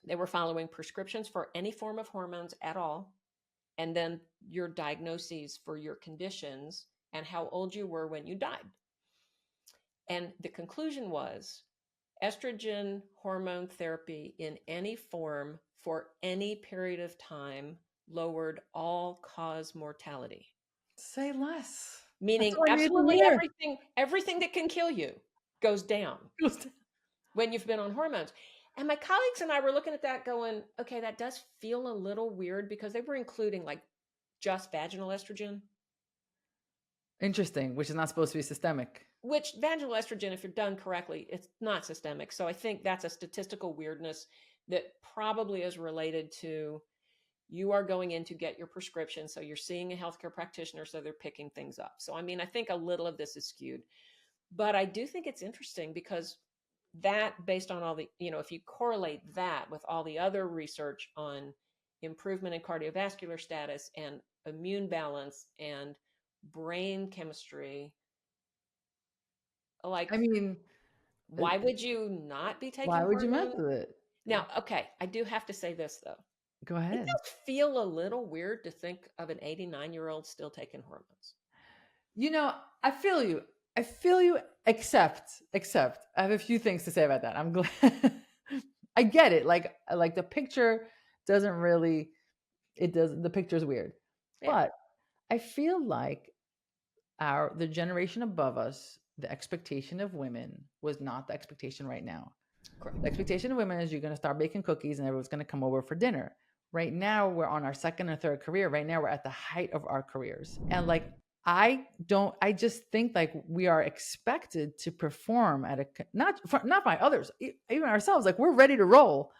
They were following prescriptions for any form of hormones at all, and then your diagnoses for your conditions and how old you were when you died. And the conclusion was estrogen hormone therapy in any form for any period of time lowered all-cause mortality. Say less. Meaning absolutely everything that can kill you goes down when you've been on hormones. And my colleagues and I were looking at that going, okay, that does feel a little weird because they were including like just vaginal estrogen. Interesting, which is not supposed to be systemic. Which vaginal estrogen, if you're done correctly, it's not systemic. So I think that's a statistical weirdness that probably is related to you are going in to get your prescription. So you're seeing a healthcare practitioner, so they're picking things up. So, I mean, I think a little of this is skewed, but I do think it's interesting because that based on all the, if you correlate that with all the other research on improvement in cardiovascular status and immune balance and brain chemistry, like, I mean, why would you not be taking Why would you mess with it? Now, okay, I do have to say this though. Go ahead. It does feel a little weird to think of an 89-year-old still taking hormones. I feel you. Except I have a few things to say about that. I'm glad. I get it. Like the picture doesn't really, the picture's weird. Yeah. But I feel like the generation above us, the expectation of women was not the expectation right now. Correct. The expectation of women is you're going to start baking cookies and everyone's going to come over for dinner. Right now, we're on our second or third career. Right now, we're at the height of our careers. And like, I just think like we are expected to perform at not by others, even ourselves, like we're ready to roll.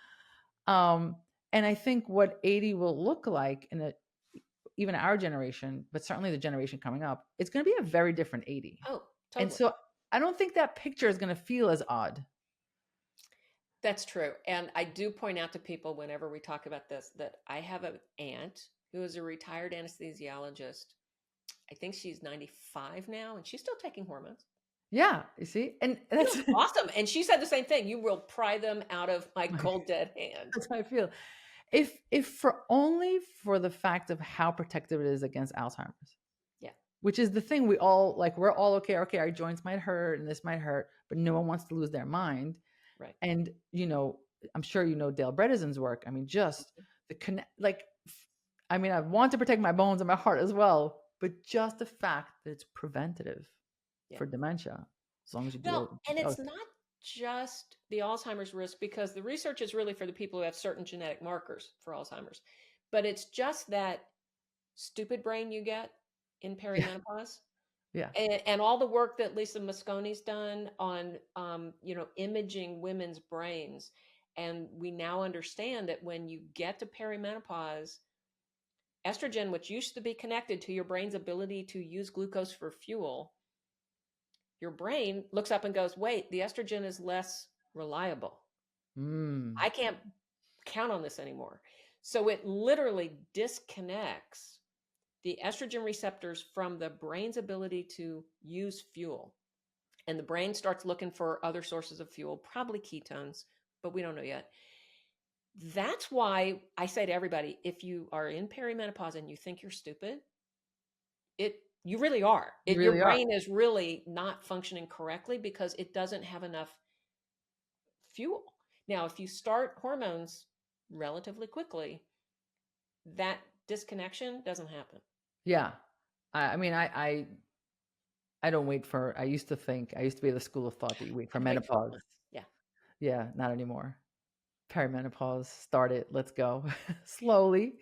And I think what 80 will look like even our generation, but certainly the generation coming up, it's going to be a very different 80. Oh, totally. And so I don't think that picture is going to feel as odd. That's true. And I do point out to people whenever we talk about this, that I have an aunt who is a retired anesthesiologist. I think she's 95 now and she's still taking hormones. Yeah. You see? And that's awesome. And she said the same thing. You will pry them out of my cold dead hand. That's how I feel. If for only for the fact of how protective it is against Alzheimer's. Yeah. Which is the thing we're all okay, our joints might hurt and this might hurt, but no one wants to lose their mind. Right. And, I'm sure you know Dale Bredesen's work. I mean, just the connect, like, I mean, I want to protect my bones and my heart as well, but just the fact that it's preventative Yeah. for dementia, as long as you do Well, and it. it's not just the Alzheimer's risk, because the research is really for the people who have certain genetic markers for Alzheimer's, but it's just that stupid brain you get in Yeah, perimenopause. yeah. And all the work that Lisa Mosconi's done on, imaging women's brains. And we now understand that when you get to perimenopause, estrogen, which used to be connected to your brain's ability to use glucose for fuel, your brain looks up and goes, wait, the estrogen is less reliable. Mm. I can't count on this anymore. So it literally disconnects the estrogen receptors from the brain's ability to use fuel. And the brain starts looking for other sources of fuel, probably ketones, but we don't know yet. That's why I say to everybody, if you are in perimenopause and you think you're stupid, you really are. You Your really are. brain is really not functioning correctly because it doesn't have enough fuel. Now, if you start hormones relatively quickly, that disconnection doesn't happen. Yeah. I mean, I don't wait for, I used to be of the school of thought that you wait for I'd wait for menopause. months. Yeah. Yeah, not anymore. Perimenopause, start it, let's go. Slowly.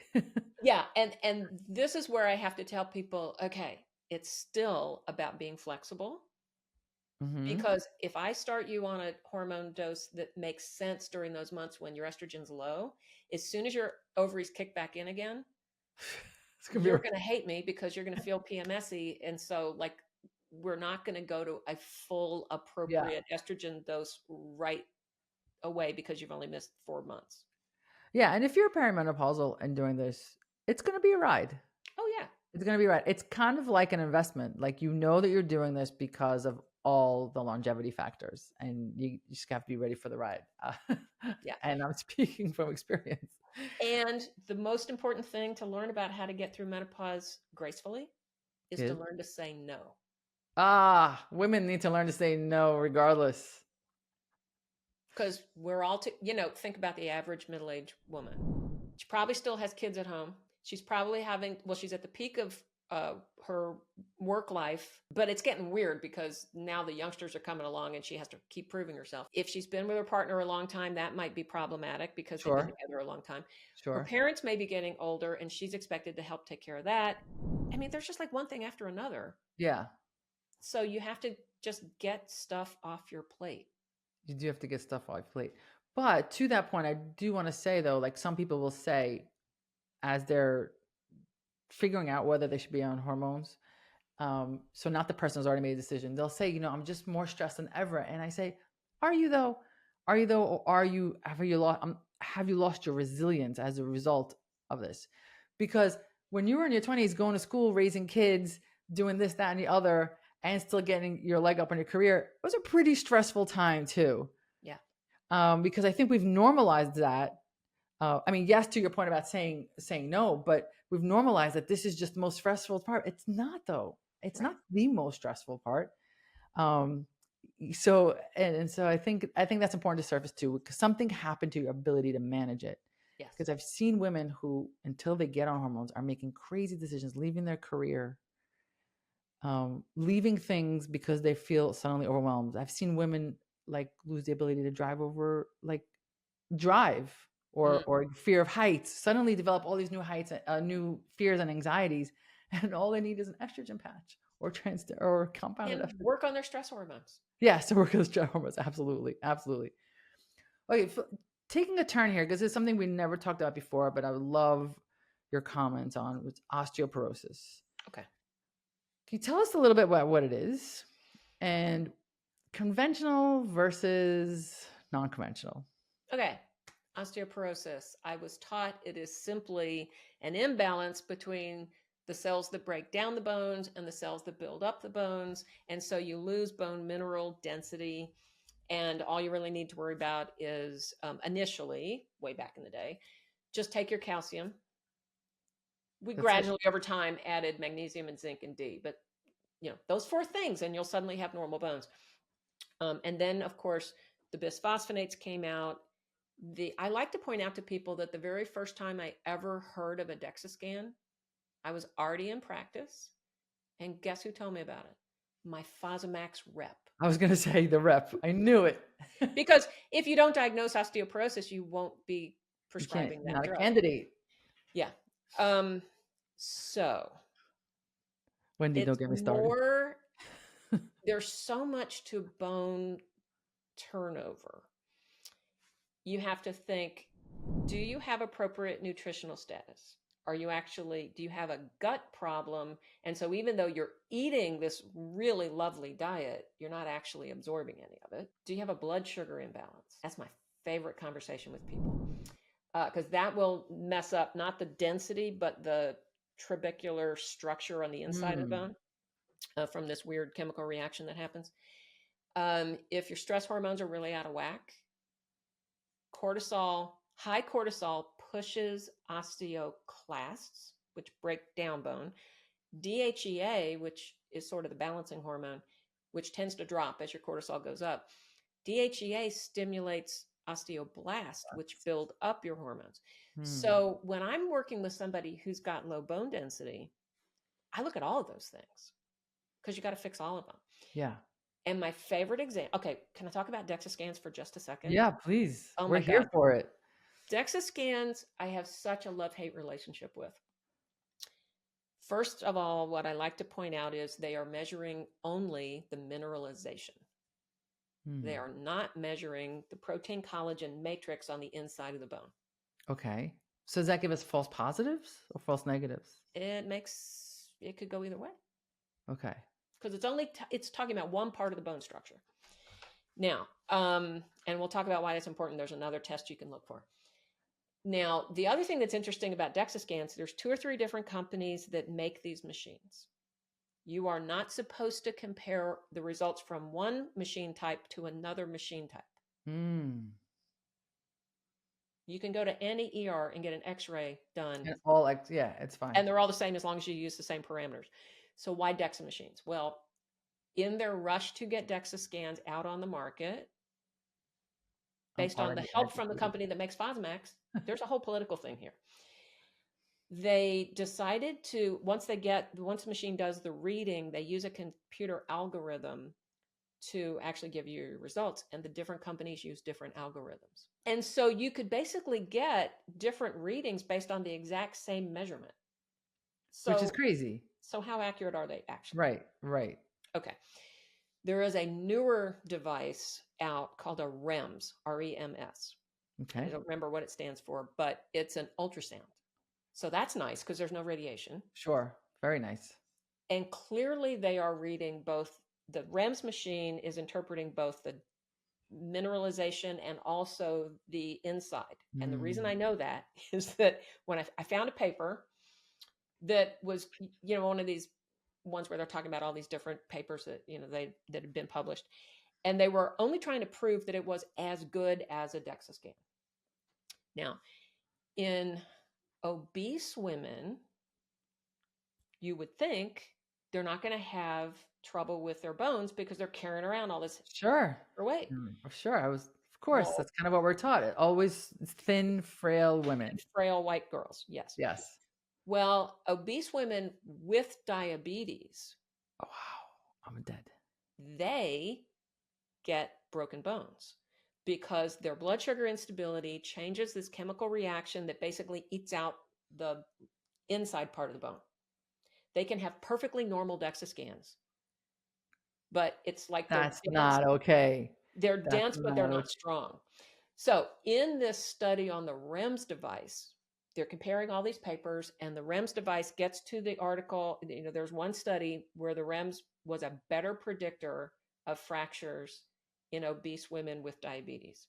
Yeah. And this is where I have to tell people, okay, it's still about being flexible. Mm-hmm. Because if I start you on a hormone dose that makes sense during those months when your estrogen's low, as soon as your ovaries kick back in again, It's gonna be you're going to hate me because you're going to feel PMSy. And so, like, we're not going to go to a full yeah. appropriate estrogen dose right away because you've only missed 4 months. Yeah, and if you're perimenopausal and doing this, it's gonna be a ride. Oh, yeah. It's gonna be a ride. It's kind of like an investment. Like, you know that you're doing this because of all the longevity factors, and you just have to be ready for the ride. Yeah. And I'm speaking from experience. And the most important thing to learn about how to get through menopause gracefully is to Is learn to say no. women need to learn to say no regardless. Because we're all, think about the average middle-aged woman. She probably still has kids at home. She's probably she's at the peak of her work life, but it's getting weird because now the youngsters are coming along and she has to keep proving herself. If she's been with her partner a long time, that might be problematic because they've been Sure, together a long time. Her sure. parents may be getting older and she's expected to help take care of that. I mean, there's just like one thing after another. Yeah, So you have to just get stuff off your plate. you do have to get stuff off your plate. But to that point, I do want to say though, like, some people will say, as they're figuring out whether they should be on hormones, so not the person who's already made a decision, they'll say, I'm just more stressed than ever. And I say, are you though? Are you though? Or have you lost your resilience as a result of this? Because when you were in your 20s, going to school, raising kids, doing this, that, and the other, and still getting your leg up on your career, it was a pretty stressful time too. Yeah. Because I think we've normalized that. I mean, yes, to your point about saying no, but we've normalized that this is just the most stressful part. It's not, though. It's Right. not the most stressful part. So I think that's important to surface too, because something happened to your ability to manage it. Yes. Because I've seen women who, until they get on hormones, are making crazy decisions, leaving their career, leaving things because they feel suddenly overwhelmed. I've seen women like lose the ability to drive, Mm. or fear of heights, suddenly develop all these new heights, new fears and anxieties, and all they need is an estrogen patch or compounded And estrogen. work on their stress hormones. Yeah, so work with stress hormones. Absolutely. Okay, taking a turn here, because it's something we never talked about before, but I would love your comments on, with osteoporosis. Okay. Can you tell us a little bit about what it is, and conventional versus non-conventional? Okay. Osteoporosis. I was taught it is simply an imbalance between the cells that break down the bones and the cells that build up the bones. And so you lose bone mineral density. And all you really need to worry about is initially, way back in the day, just take your calcium. We That's it. gradually over time added magnesium and zinc and D, but those 4 things and you'll suddenly have normal bones. And then, of course, the bisphosphonates came out. I like to point out to people that the very first time I ever heard of a DEXA scan, I was already in practice. And guess who told me about it? My Fosamax rep. I was going to say the rep. I knew it. Because if you don't diagnose osteoporosis, you won't be You can't, prescribing you're that not a drug. candidate. Yeah. So Wendy, don't it's get me started. more, there's so much to bone turnover. You have to think, do you have appropriate nutritional status? Do you have a gut problem? And so even though you're eating this really lovely diet, you're not actually absorbing any of it. Do you have a blood sugar imbalance? That's my favorite conversation with people, because that will mess up not the density, but the trabecular structure on the inside of the bone from this weird chemical reaction that happens. If your stress hormones are really out of whack, high cortisol pushes osteoclasts, which break down bone. DHEA, which is sort of the balancing hormone, which tends to drop as your cortisol goes up. DHEA stimulates osteoblasts, which build up your hormones. So when I'm working with somebody who's got low bone density, I look at all of those things because you got to fix all of them. Yeah. And my favorite example, okay, can I talk about DEXA scans for just a second? Yeah, please. Oh We're my here God. for it. DEXA scans, I have such a love-hate relationship with. First of all, what I like to point out is they are measuring only the mineralization. They are not measuring the protein collagen matrix on the inside of the bone. Okay. So does that give us false positives or false negatives? It could go either way. Okay. Because it's talking about one part of the bone structure. Now, and we'll talk about why it's important. There's another test you can look for. Now, the other thing that's interesting about DEXA scans, there's 2 or 3 different companies that make these machines. You are not supposed to compare the results from one machine type to another machine type. You can go to any ER and get an X-ray done. And yeah, it's fine. And they're all the same as long as you use the same parameters. So why DEXA machines? Well, in their rush to get DEXA scans out on the market, based on the help from the company that makes Fosamax, there's a whole political thing here. They decided to, once the machine does the reading, they use a computer algorithm to actually give you your results. And the different companies use different algorithms. And so you could basically get different readings based on the exact same measurement. Which is crazy. So how accurate are they actually? Right. Okay. There is a newer device out called a REMS, R-E-M-S. Okay. I don't remember what it stands for, but it's an ultrasound. So that's nice because there's no radiation. Sure. Very nice. And clearly they are reading both. The REMS machine is interpreting both the mineralization and also the inside. And the reason I know that is that when I found a paper that was, one of these ones where they're talking about all these different papers that, that had been published. And they were only trying to prove that it was as good as a DEXA scan. Now, in obese women, you would think they're not going to have trouble with their bones because they're carrying around all this weight. Sure. Of course, that's kind of what we're taught. Always thin, frail women. Frail white girls. Yes. Well, obese women with diabetes. Oh, wow. I'm dead. They get broken bones because their blood sugar instability changes this chemical reaction that basically eats out the inside part of the bone. They can have perfectly normal DEXA scans, but it's like that's not okay. They're dense, but they're not strong. So in this study on the REMS device, they're comparing all these papers, and the REMS device gets to the article. There's one study where the REMS was a better predictor of fractures in obese women with diabetes.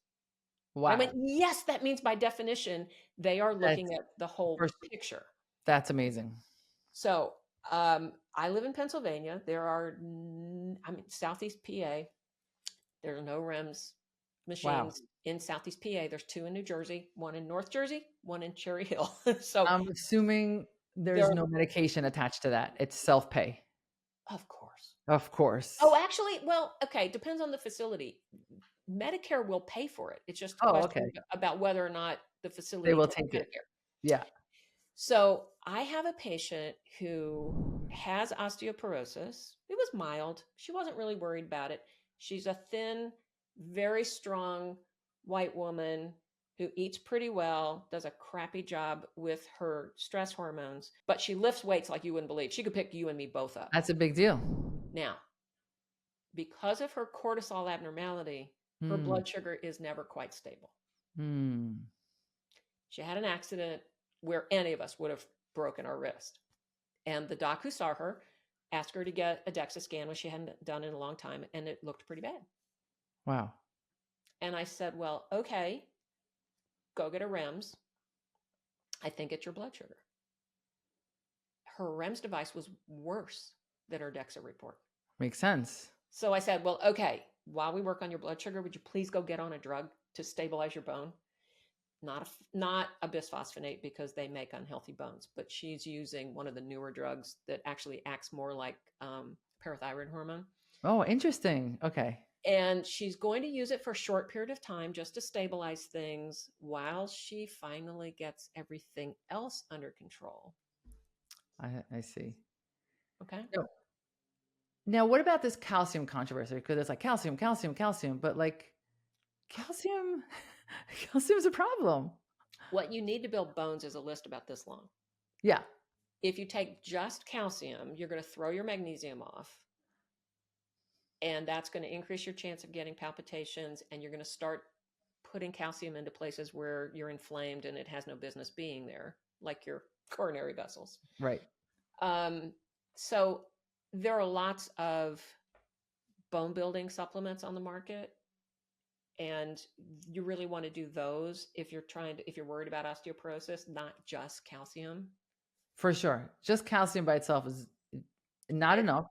Wow. I went, yes, that means by definition, they are looking at the whole picture. That's amazing. So I live in Pennsylvania. Southeast PA. There are no REMS machines in Southeast PA. There's 2 in New Jersey, 1 in North Jersey, 1 in Cherry Hill. So I'm assuming there's no medication attached to that. It's self-pay. Of course. Of course. Oh, actually, well, okay. Depends on the facility. Medicare will pay for it. It's just a Oh, question okay. about whether or not the They facility will takes take it. Medicare. Yeah. So I have a patient who has osteoporosis. It was mild. She wasn't really worried about it. She's a thin, very strong white woman who eats pretty well, does a crappy job with her stress hormones, but she lifts weights like you wouldn't believe. She could pick you and me both up. That's a big deal. Now, because of her cortisol abnormality, her blood sugar is never quite stable. She had an accident where any of us would have broken our wrist. And the doc who saw her asked her to get a DEXA scan, which she hadn't done in a long time, and it looked pretty bad. Wow. And I said, well, okay, go get a REMS. I think it's your blood sugar. Her REMS device was worse than her DEXA report. Makes sense. So I said, well, okay, while we work on your blood sugar, would you please go get on a drug to stabilize your bone? Not a bisphosphonate because they make unhealthy bones, but she's using one of the newer drugs that actually acts more like parathyroid hormone. Oh, interesting. Okay. And she's going to use it for a short period of time just to stabilize things while she finally gets everything else under control. I see. Okay. Now, what about this calcium controversy? Because it's like calcium, but like calcium is a problem. What you need to build bones is a list about this long. Yeah. If you take just calcium, you're going to throw your magnesium off. And that's going to increase your chance of getting palpitations. And you're going to start putting calcium into places where you're inflamed and it has no business being there, like your coronary vessels. Right. So there are lots of bone building supplements on the market. And you really want to do those if you're worried about osteoporosis, not just calcium. For sure. Just calcium by itself is not enough.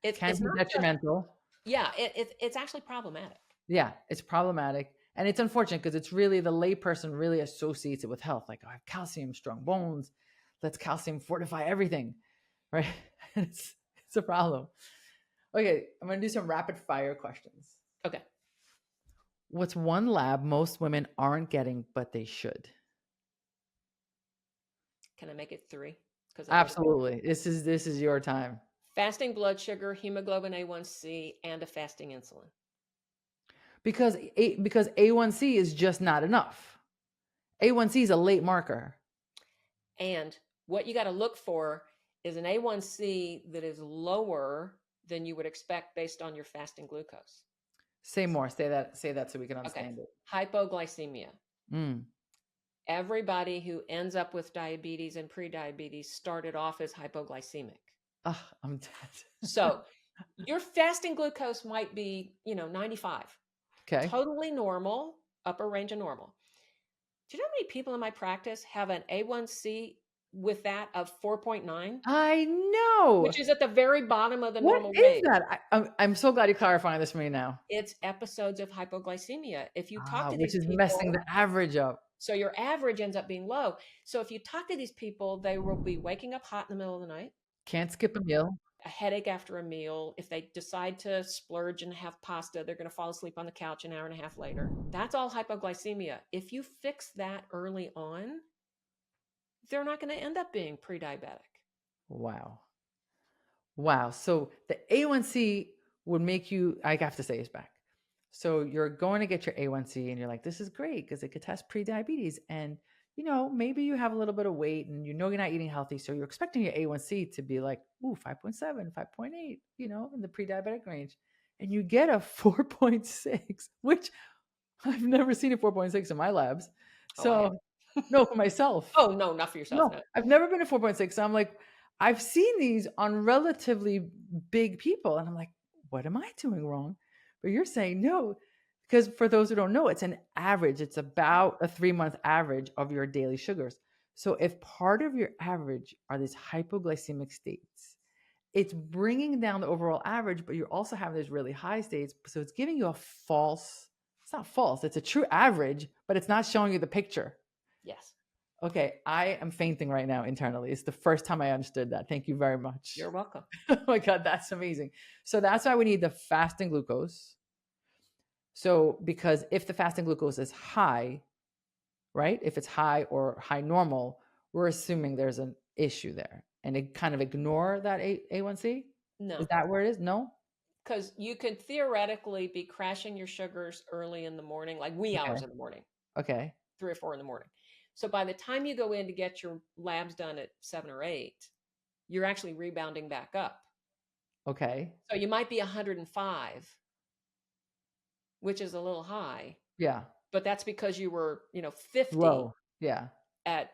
It can be detrimental. It's actually problematic. Yeah, it's problematic. And it's unfortunate because it's really the layperson really associates it with health. Like, oh, I have calcium, strong bones. Let's calcium fortify everything. Right? It's a problem. Okay, I'm going to do some rapid fire questions. Okay. What's one lab most women aren't getting, but they should? Can I make it 3? Absolutely. This is your time. Fasting blood sugar, hemoglobin A1C, and a fasting insulin. Because A1C is just not enough. A1C is a late marker. And what you got to look for is an A1C that is lower than you would expect based on your fasting glucose. Say more. Say that so we can understand it. Hypoglycemia. Everybody who ends up with diabetes and prediabetes started off as hypoglycemic. Oh, I'm dead. So your fasting glucose might be, 95. Okay. Totally normal, upper range of normal. Do you know how many people in my practice have an A1C with that of 4.9? I know. Which is at the very bottom of the normal range. What is that? I'm so glad you're clarifying this for me now. It's episodes of hypoglycemia. If you talk to which these is people, messing the average up. So your average ends up being low. So if you talk to these people, they will be waking up hot in the middle of the night. Can't skip a meal. A headache after a meal. If they decide to splurge and have pasta, they're going to fall asleep on the couch an hour and a half later. That's all hypoglycemia. If you fix that early on, they're not going to end up being pre-diabetic. Wow. So the A1C would make you, I have to say, is back. So you're going to get your A1C and you're like, this is great because it could test pre-diabetes. And, maybe you have a little bit of weight and you're not eating healthy. So you're expecting your A1C to be like, 5.7, 5.8, in the pre-diabetic range. And you get a 4.6, which I've never seen a 4.6 in my labs. So no, for myself. Oh, no, not for yourself. No, I've never been a 4.6. So I'm like, I've seen these on relatively big people. And I'm like, what am I doing wrong? But you're saying no, because for those who don't know, it's an average. It's about a 3-month average of your daily sugars. So if part of your average are these hypoglycemic states, it's bringing down the overall average, but you're also having these really high states. So it's giving you it's not false. It's a true average, but it's not showing you the picture. Yes. Okay. I am fainting right now internally. It's the first time I understood that. Thank you very much. You're welcome. Oh my God, that's amazing. So that's why we need the fasting glucose. So because if the fasting glucose is high, right? If it's high or high normal, we're assuming there's an issue there. And it kind of ignore that A1C? Is No, that where it is? No? because you could theoretically be crashing your sugars early in the morning, like wee Okay. hours in the morning, Okay. 3 or 4 in the morning. So by the time you go in to get your labs done at 7 or 8, you're actually rebounding back up. Okay. So you might be 105, which is a little high, Yeah. but that's because you were, 50 Low. Yeah. at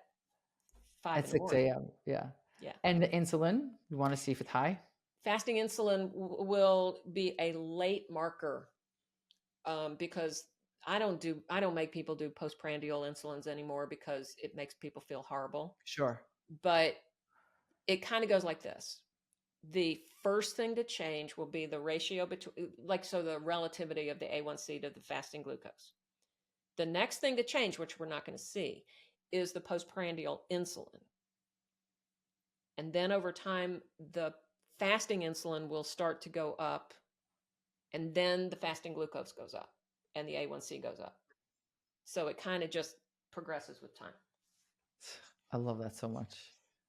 5 At in the 6 morning. a.m. Yeah. Yeah. And the insulin, you want to see if it's high? Fasting insulin will be a late marker, because I don't make people do postprandial insulins anymore because it makes people feel horrible. Sure. But it kind of goes like this. The first thing to change will be the ratio between, the relativity of the A1C to the fasting glucose. The next thing to change, which we're not going to see, is the postprandial insulin. And then over time, the fasting insulin will start to go up, and then the fasting glucose goes up and the A1C goes up. So it kind of just progresses with time. I love that so much.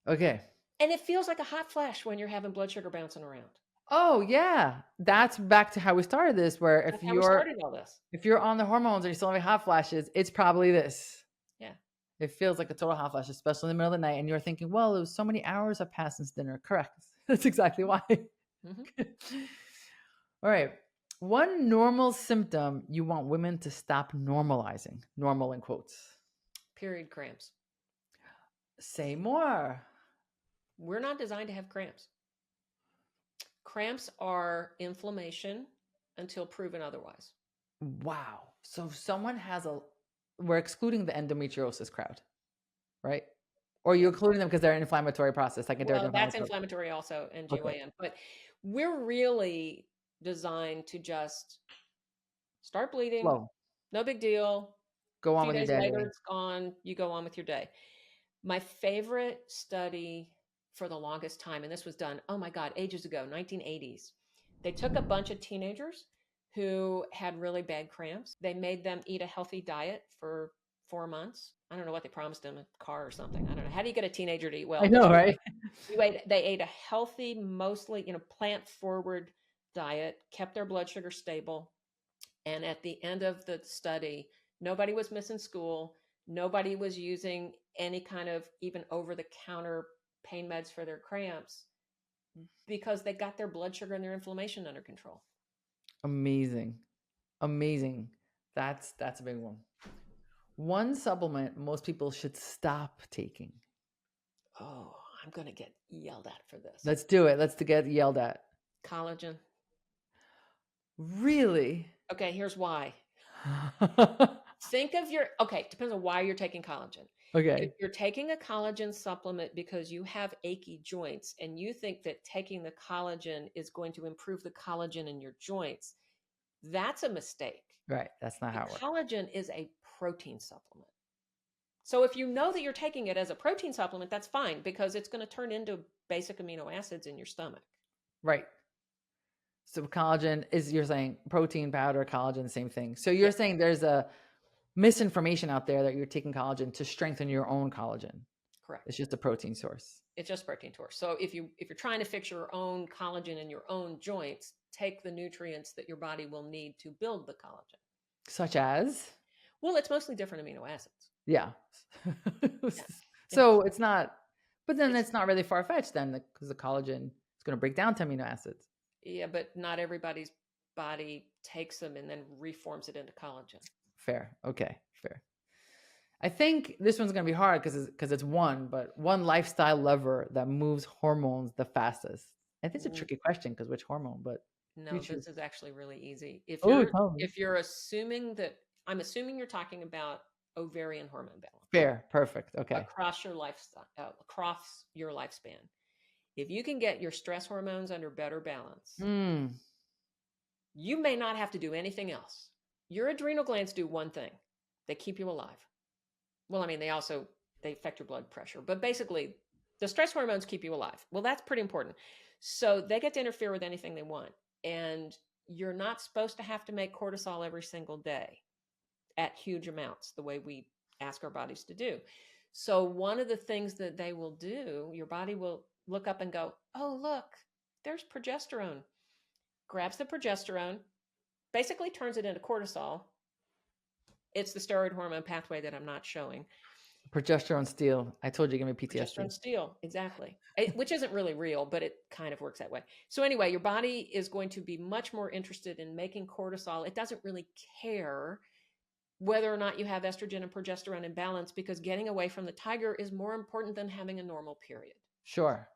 Okay. And it feels like a hot flash when you're having blood sugar bouncing around. Oh yeah. That's back to how we started this, where That's how we started all this. if you're on the hormones and you're still having hot flashes, it's probably this. Yeah. It feels like a total hot flash, especially in the middle of the night. And you're thinking, well, it was so many hours have passed since dinner. Correct. That's exactly why. Mm-hmm. All right. One normal symptom you want women to stop normalizing, normal in quotes. Period cramps. Say more. We're not designed to have cramps. Cramps are inflammation until proven otherwise. Wow. So if someone has we're excluding the endometriosis crowd, right? Or you're including them because they're an inflammatory process, secondary to Well, that's inflammatory. inflammatory also, and Okay. GYN. But we're really designed to just start bleeding. Flow. No big deal. Go A on few with your days day. later, it's gone. You go on with your day. My favorite study for the longest time, and this was done, oh my God, ages ago, 1980s. They took a bunch of teenagers who had really bad cramps. They made them eat a healthy diet for 4 months. I don't know what they promised them, a car or something. I don't know. How do you get a teenager to eat well? I know, right? They ate a healthy, mostly, plant forward diet, kept their blood sugar stable. And at the end of the study, nobody was missing school. Nobody was using any kind of even over the counter pain meds for their cramps because they got their blood sugar and their inflammation under control. Amazing. Amazing. That's a big one. One supplement most people should stop taking. Oh, I'm going to get yelled at for this. Let's do it. Let's get yelled at. Collagen. Really? Okay, here's why. Think of depends on why you're taking collagen. Okay. If you're taking a collagen supplement because you have achy joints and you think that taking the collagen is going to improve the collagen in your joints, that's a mistake. Right. That's not how it works. Collagen is a protein supplement. So if you know that you're taking it as a protein supplement, that's fine because it's going to turn into basic amino acids in your stomach. Right. So collagen is, you're saying protein powder, collagen, same thing. So you're saying there's a misinformation out there that you're taking collagen to strengthen your own collagen. Correct. It's just a protein source. It's just protein source. So if you're trying to fix your own collagen in your own joints, take the nutrients that your body will need to build the collagen. Such as? Well, it's mostly different amino acids. Yeah. So it's not, but then it's not really far-fetched then because the collagen is going to break down to amino acids. Yeah, but not everybody's body takes them and then reforms it into collagen. Fair. Okay. Fair. I think this one's going to be hard because it's one lifestyle lever that moves hormones the fastest. I think it's a tricky question because which hormone, but no, this is actually really easy. If you're assuming that, I'm assuming you're talking about ovarian hormone balance. Fair. Perfect. Okay. Across your lifestyle, across your lifespan. If you can get your stress hormones under better balance, you may not have to do anything else. Your adrenal glands do one thing. They keep you alive. Well, I mean, they affect your blood pressure, but basically the stress hormones keep you alive. Well, that's pretty important. So they get to interfere with anything they want. And you're not supposed to have to make cortisol every single day at huge amounts, the way we ask our bodies to do. So one of the things that they will do, your body will look up and go, oh, look, there's progesterone. Grabs the progesterone, basically turns it into cortisol. It's the steroid hormone pathway that I'm not showing. Progesterone steal. I told you, give me PTSD. Progesterone steal, exactly. Which isn't really real, but it kind of works that way. So anyway, your body is going to be much more interested in making cortisol. It doesn't really care whether or not you have estrogen and progesterone in balance, because getting away from the tiger is more important than having a normal period. Sure.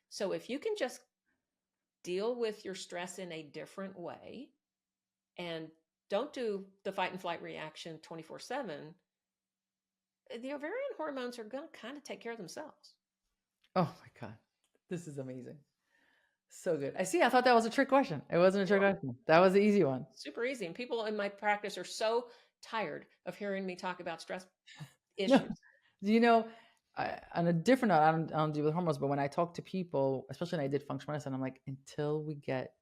So if you can just deal with your stress in a different way and don't do the fight and flight reaction 24/7, the ovarian hormones are going to kind of take care of themselves. Oh my God. This is amazing. So good. I thought that was a trick question. It wasn't a trick question. That was the easy one. Super easy. And people in my practice are so tired of hearing me talk about stress No. issues. You know, on a different note, I don't deal with hormones, but when I talk to people, especially when I did functional medicine, I'm like, until we get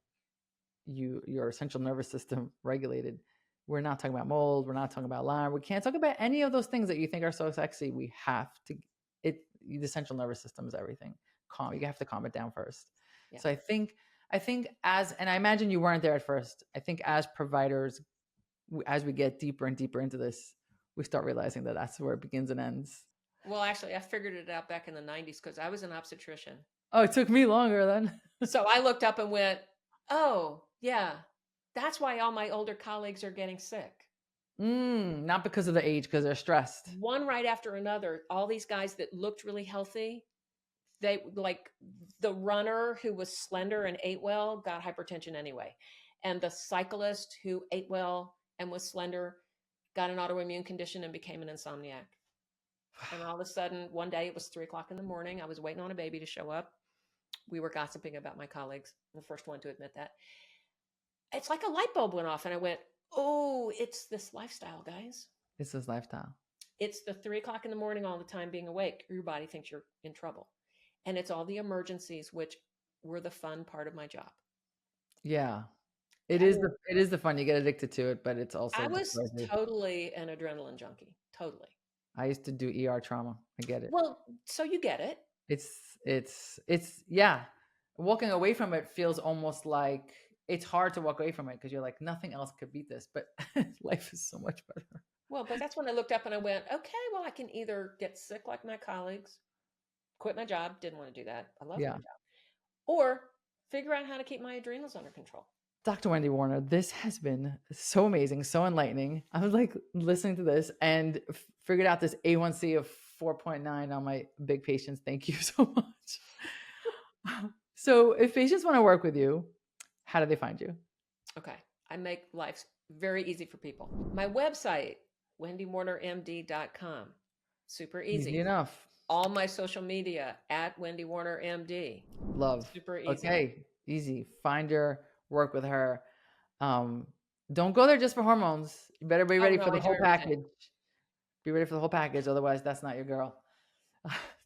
your essential nervous system regulated, we're not talking about mold. We're not talking about Lyme. We can't talk about any of those things that you think are so sexy. We have to, the essential nervous system is everything. You have to calm it down first. Yeah. So I think and I imagine you weren't there at first. I think as providers, as we get deeper and deeper into this, we start realizing that that's where it begins and ends. Well, actually, I figured it out back in the 90s because I was an obstetrician. Oh, it took me longer then. So I looked up and went, oh, yeah, that's why all my older colleagues are getting sick. Not because of the age, because they're stressed. One right after another, all these guys that looked really healthy, they like the runner who was slender and ate well got hypertension anyway. And the cyclist who ate well and was slender got an autoimmune condition and became an insomniac. And all of a sudden, one day it was 3:00 in the morning. I was waiting on a baby to show up. We were gossiping about my colleagues. I'm the first one to admit that. It's like a light bulb went off and I went, oh, it's this lifestyle, guys. It's this lifestyle. It's the 3:00 in the morning all the time being awake. Your body thinks you're in trouble. And it's all the emergencies, which were the fun part of my job. Yeah. It is the fun. You get addicted to it, but it's also. I was totally an adrenaline junkie. Totally. I used to do ER trauma. I get it. Well, so you get it. It's yeah. Walking away from it feels almost like it's hard to walk away from it because you're like, nothing else could beat this, but life is so much better. Well, but that's when I looked up and I went, okay, well, I can either get sick like my colleagues, quit my job, didn't want to do that. I love my job. Or figure out how to keep my adrenals under control. Dr. Wendy Warner, this has been so amazing, so enlightening. I was like listening to this and figured out this A1C of 4.9 on my big patients. Thank you so much. So if patients want to work with you, how do they find you? Okay. I make life very easy for people. My website, wendywarnermd.com. Super easy. Easy enough. All my social media at Wendy Warner MD. Love. Super easy. Okay. Easy. Find her, work with her. Don't go there just for hormones. You better be ready for the whole package. Be ready for the whole package. Otherwise, that's not your girl.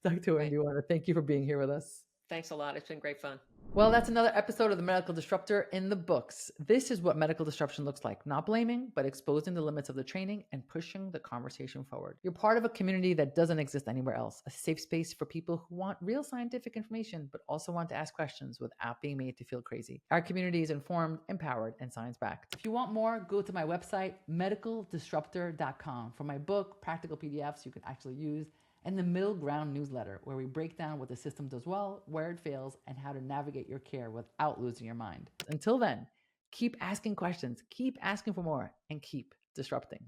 Dr. Wendy Warner, thank you for being here with us. Thanks a lot. It's been great fun. Well, that's another episode of the Medical Disruptor in the books. This is what medical disruption looks like. Not blaming, but exposing the limits of the training and pushing the conversation forward. You're part of a community that doesn't exist anywhere else. A safe space for people who want real scientific information, but also want to ask questions without being made to feel crazy. Our community is informed, empowered, and science-backed. If you want more, go to my website, medicaldisruptor.com, for my book, practical PDFs you can actually use, and the Middle Ground newsletter, where we break down what the system does well, where it fails, and how to navigate your care without losing your mind. Until then, keep asking questions, keep asking for more, and keep disrupting.